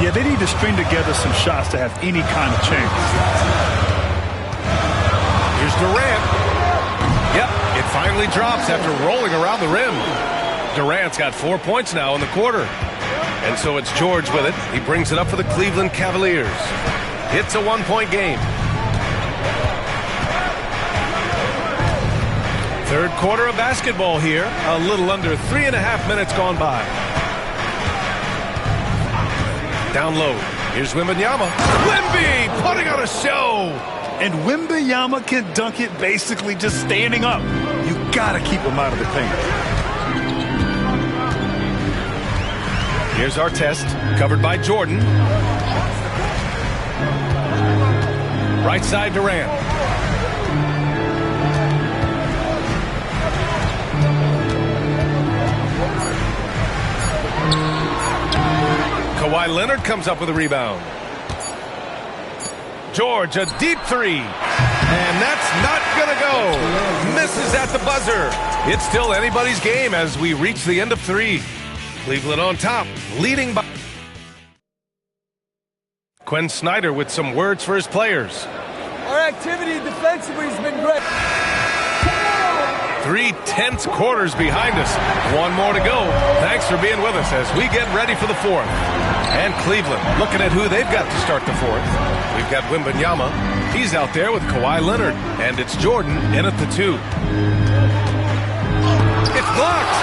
Yeah, they need to string together some shots to have any kind of chance. Here's Durant. Yep, it finally drops after rolling around the rim. Durant's got 4 points now in the quarter. And so it's George with it. He brings it up for the Cleveland Cavaliers. It's a one-point game. Third quarter of basketball here. A little under 3.5 minutes gone by. Down low. Here's Wembanyama. Wemby putting on a show. And Wembanyama can dunk it basically just standing up. You got to keep him out of the paint. Here's our test, covered by Jordan. Right side Durant. Kawhi Leonard comes up with a rebound. George, a deep three. And that's not going to go. Misses at the buzzer. It's still anybody's game as we reach the end of three. Cleveland on top, leading by... Quinn Snyder with some words for his players. Our activity defensively has been great. 3 tense quarters behind us. One more to go. Thanks for being with us as we get ready for the fourth. And Cleveland looking at who they've got to start the fourth. We've got Wembanyama. He's out there with Kawhi Leonard. And it's Jordan in at the 2. It's blocked.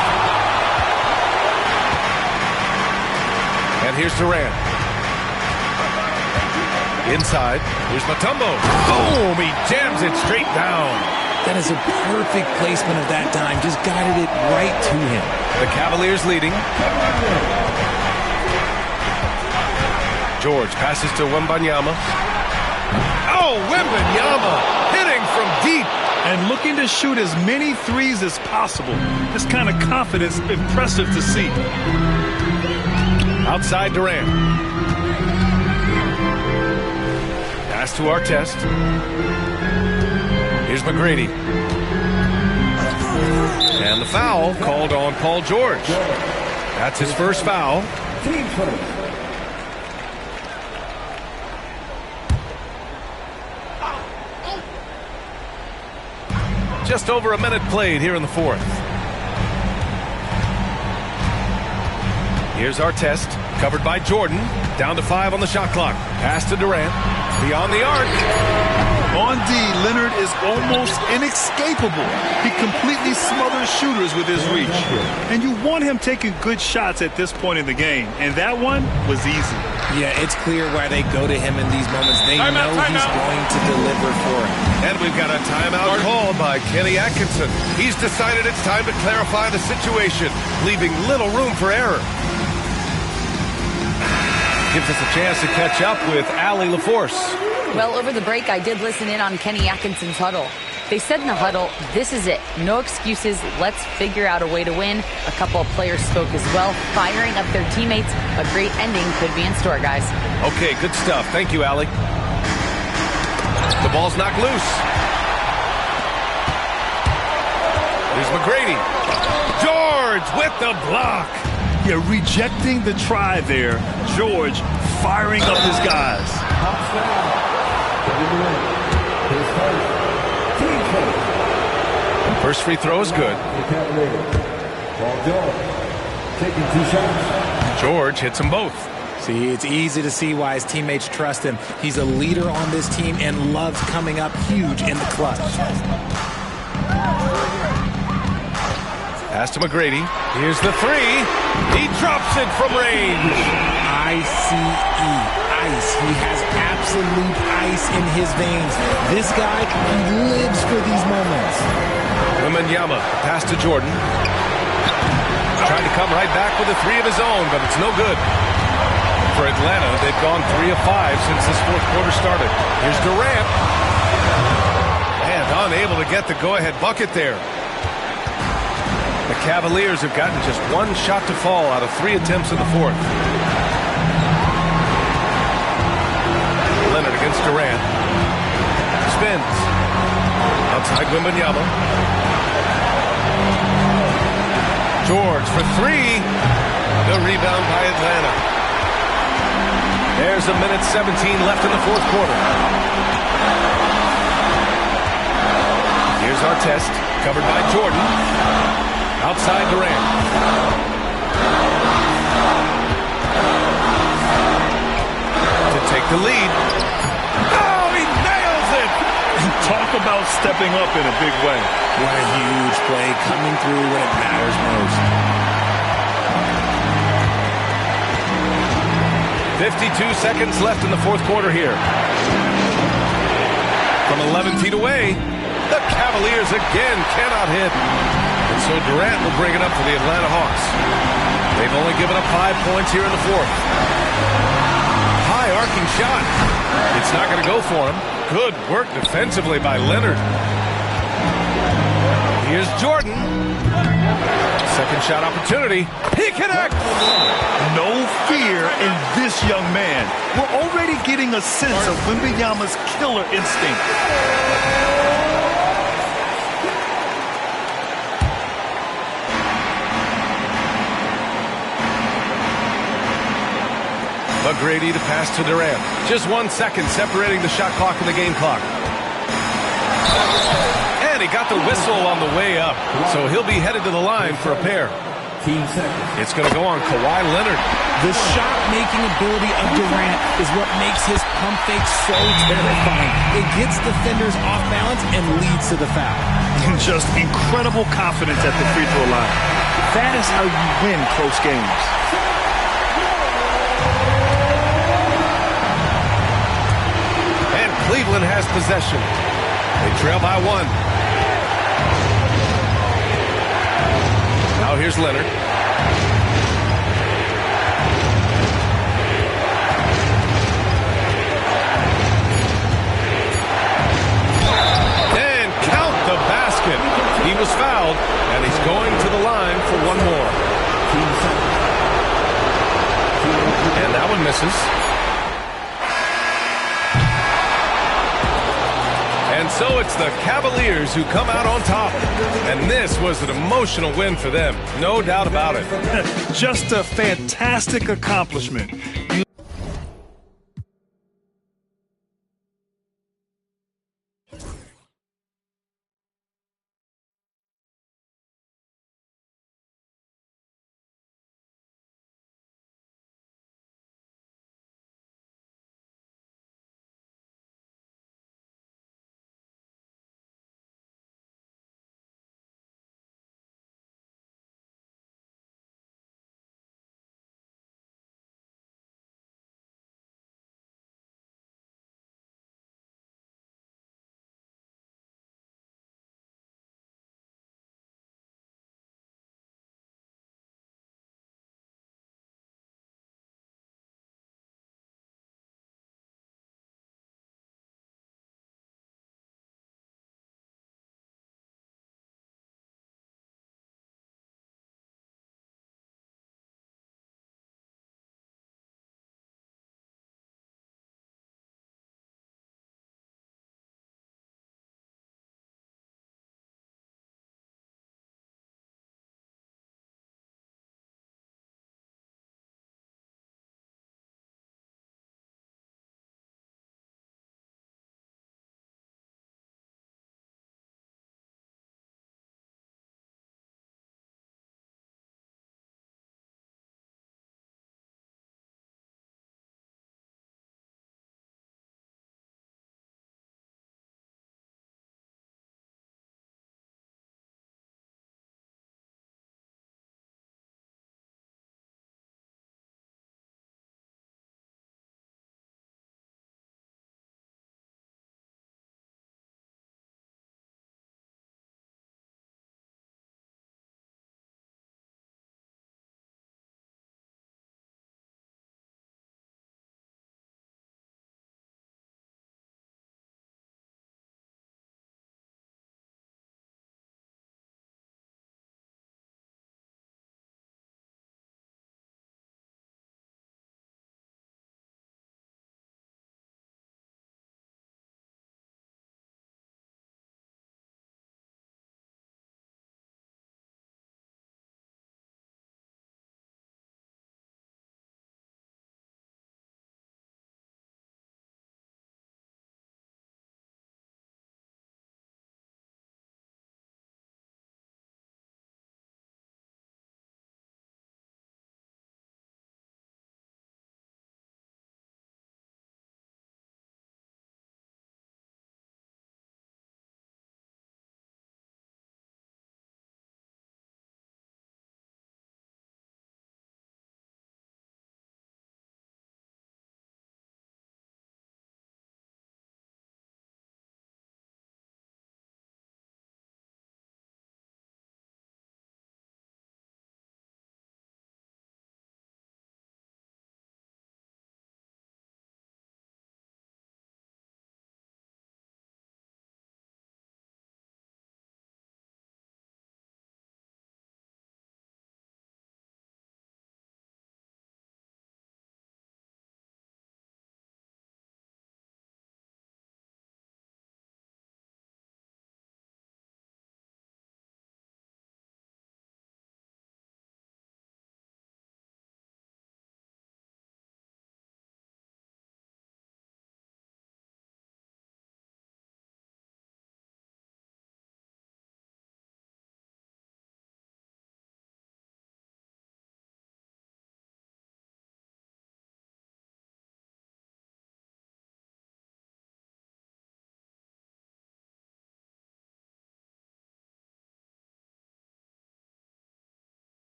And here's Durant. Inside. Here's Mutombo. Boom! He jams it straight down. That is a perfect placement of that dime. Just guided it right to him. The Cavaliers leading. George passes to Wembanyama. Oh, Wembanyama hitting from deep. And looking to shoot as many threes as possible. This kind of confidence, impressive to see. Outside Durant. Pass to our test. Here's McGrady. And the foul called on Paul George. That's his first foul. Just over a minute played here in the fourth. Here's our test, covered by Jordan. Down to 5 on the shot clock. Pass to Durant. Beyond the arc. On D, Leonard is almost inescapable. He completely smothers shooters with his reach. And you want him taking good shots at this point in the game. And that one was easy. Yeah, it's clear why they go to him in these moments. They know he's going to deliver for him. And we've got a timeout called by Kenny Atkinson. He's decided it's time to clarify the situation, leaving little room for error. Gives us a chance to catch up with Allie LaForce. Well, over the break, I did listen in on Kenny Atkinson's huddle. They said in the huddle, this is it. No excuses. Let's figure out a way to win. A couple of players spoke as well, firing up their teammates. A great ending could be in store, guys. Okay, good stuff. Thank you, Allie. The ball's knocked loose. Here's McGrady. George with the block. Yeah, rejecting the try there. George firing up his guys. First free throw is good. George hits them both. See, it's easy to see why his teammates trust him. He's a leader on this team and loves coming up huge in the clutch. Pass to McGrady. Here's the 3. He drops it from range. ICE. Ice. He has absolute ice in his veins. This guy, he lives for these moments. Wembanyama, pass to Jordan. Trying to come right back with a 3 of his own, but it's no good. For Atlanta, they've gone 3 of 5 since this fourth quarter started. Here's Durant. And unable to get the go-ahead bucket there. The Cavaliers have gotten just 1 shot to fall out of 3 attempts in the fourth. Leonard against Durant. Spins. Outside Wembanyama. George for 3. The rebound by Atlanta. There's a minute 17 left in the fourth quarter. Here's our test, covered by Jordan. Outside Durant. take the lead. Oh, he nails it! Talk about stepping up in a big way. What a huge play coming through when it matters most. 52 seconds left in the fourth quarter here. From 11 feet away, the Cavaliers again cannot hit. And so Durant will bring it up for the Atlanta Hawks. They've only given up 5 points here in the fourth. High arcing shot. It's not going to go for him. Good work defensively by Leonard. Here's Jordan. Second shot opportunity. He connects. No fear in this young man. We're already getting a sense of Wembanyama's killer instinct. McGrady to pass to Durant. Just 1 second separating the shot clock and the game clock. And he got the whistle on the way up, so he'll be headed to the line for a pair. It's going to go on Kawhi Leonard. The shot-making ability of Durant is what makes his pump fake so terrifying. It gets defenders off balance and leads to the foul. And just incredible confidence at the free throw line. That is how you win close games. Cleveland has possession. They trail by 1. Now here's Leonard. And count the basket. He was fouled, and he's going to the line for one more. And that one misses. And so it's the Cavaliers who come out on top. And this was an emotional win for them. No doubt about it. Just a fantastic accomplishment.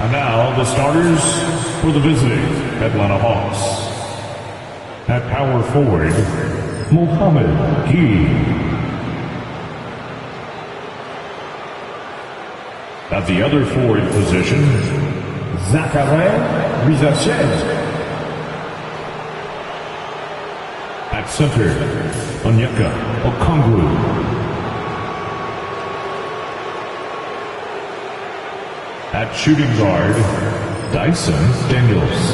And now the starters for the visiting Atlanta Hawks. At power forward, Mohamed Gee. At the other forward position, Zachary Rizachez. At center, Onyeka Okongwu. At shooting guard, Dyson Daniels.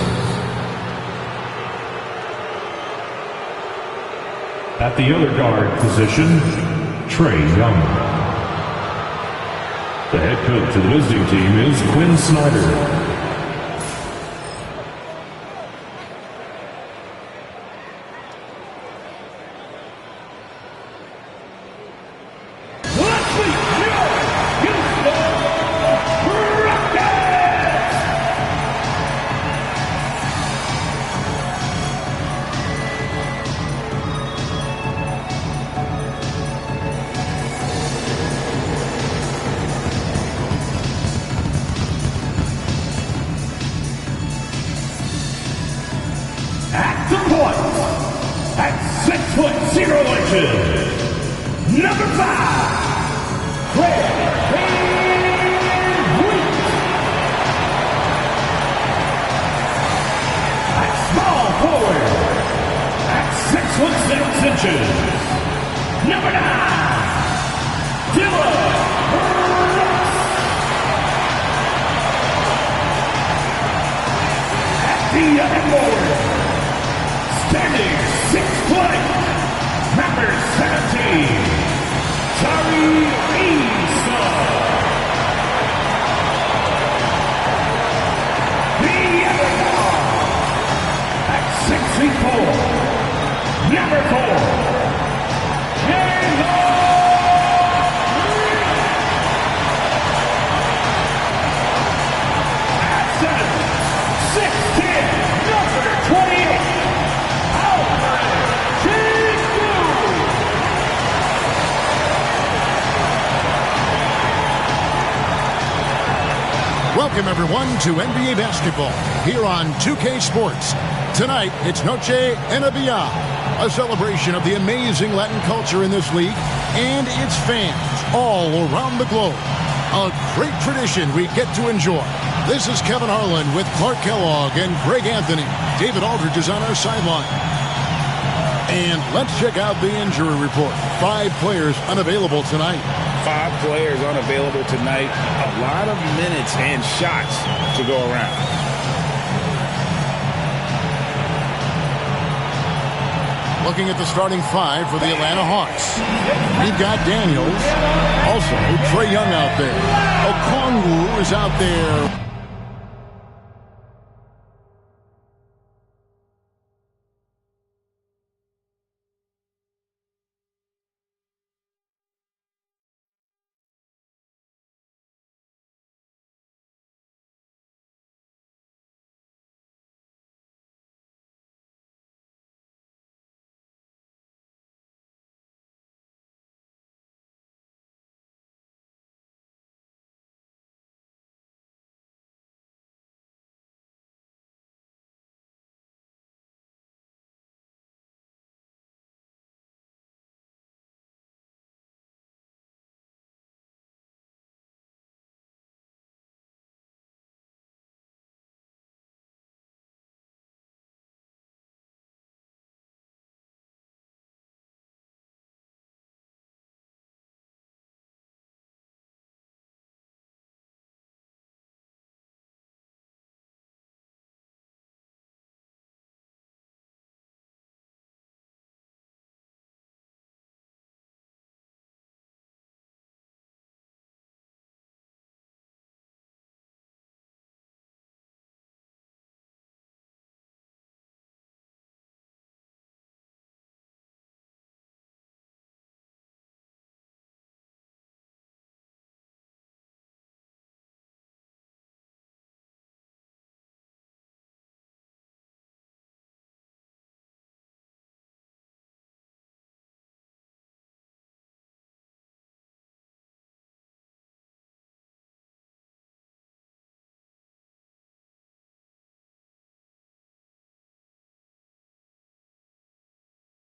At the other guard position, Trey Young. The head coach of the visiting team is Quinn Snyder. At the point, at 6'0" number 5, Craig Wheat. At small forward, at 6'6", number 9, Dylan Brooks. At the other forward, standing 6 foot, number 17, Tari Issa. The other guard, at 6'4", number 4, J-Lo. At center, 6'10", number 28. Welcome, everyone, to NBA basketball here on 2K Sports. Tonight, it's Noche NBA, a celebration of the amazing Latin culture in this league and its fans all around the globe. A great tradition we get to enjoy. This is Kevin Harlan with Clark Kellogg and Greg Anthony. David Aldridge is on our sideline. And let's check out the injury report. 5 players unavailable tonight. 5 players unavailable tonight. A lot of minutes and shots to go around. Looking at the starting 5 for the Atlanta Hawks. We've got Daniels. Also, Trey Young out there. Okongwu is out there.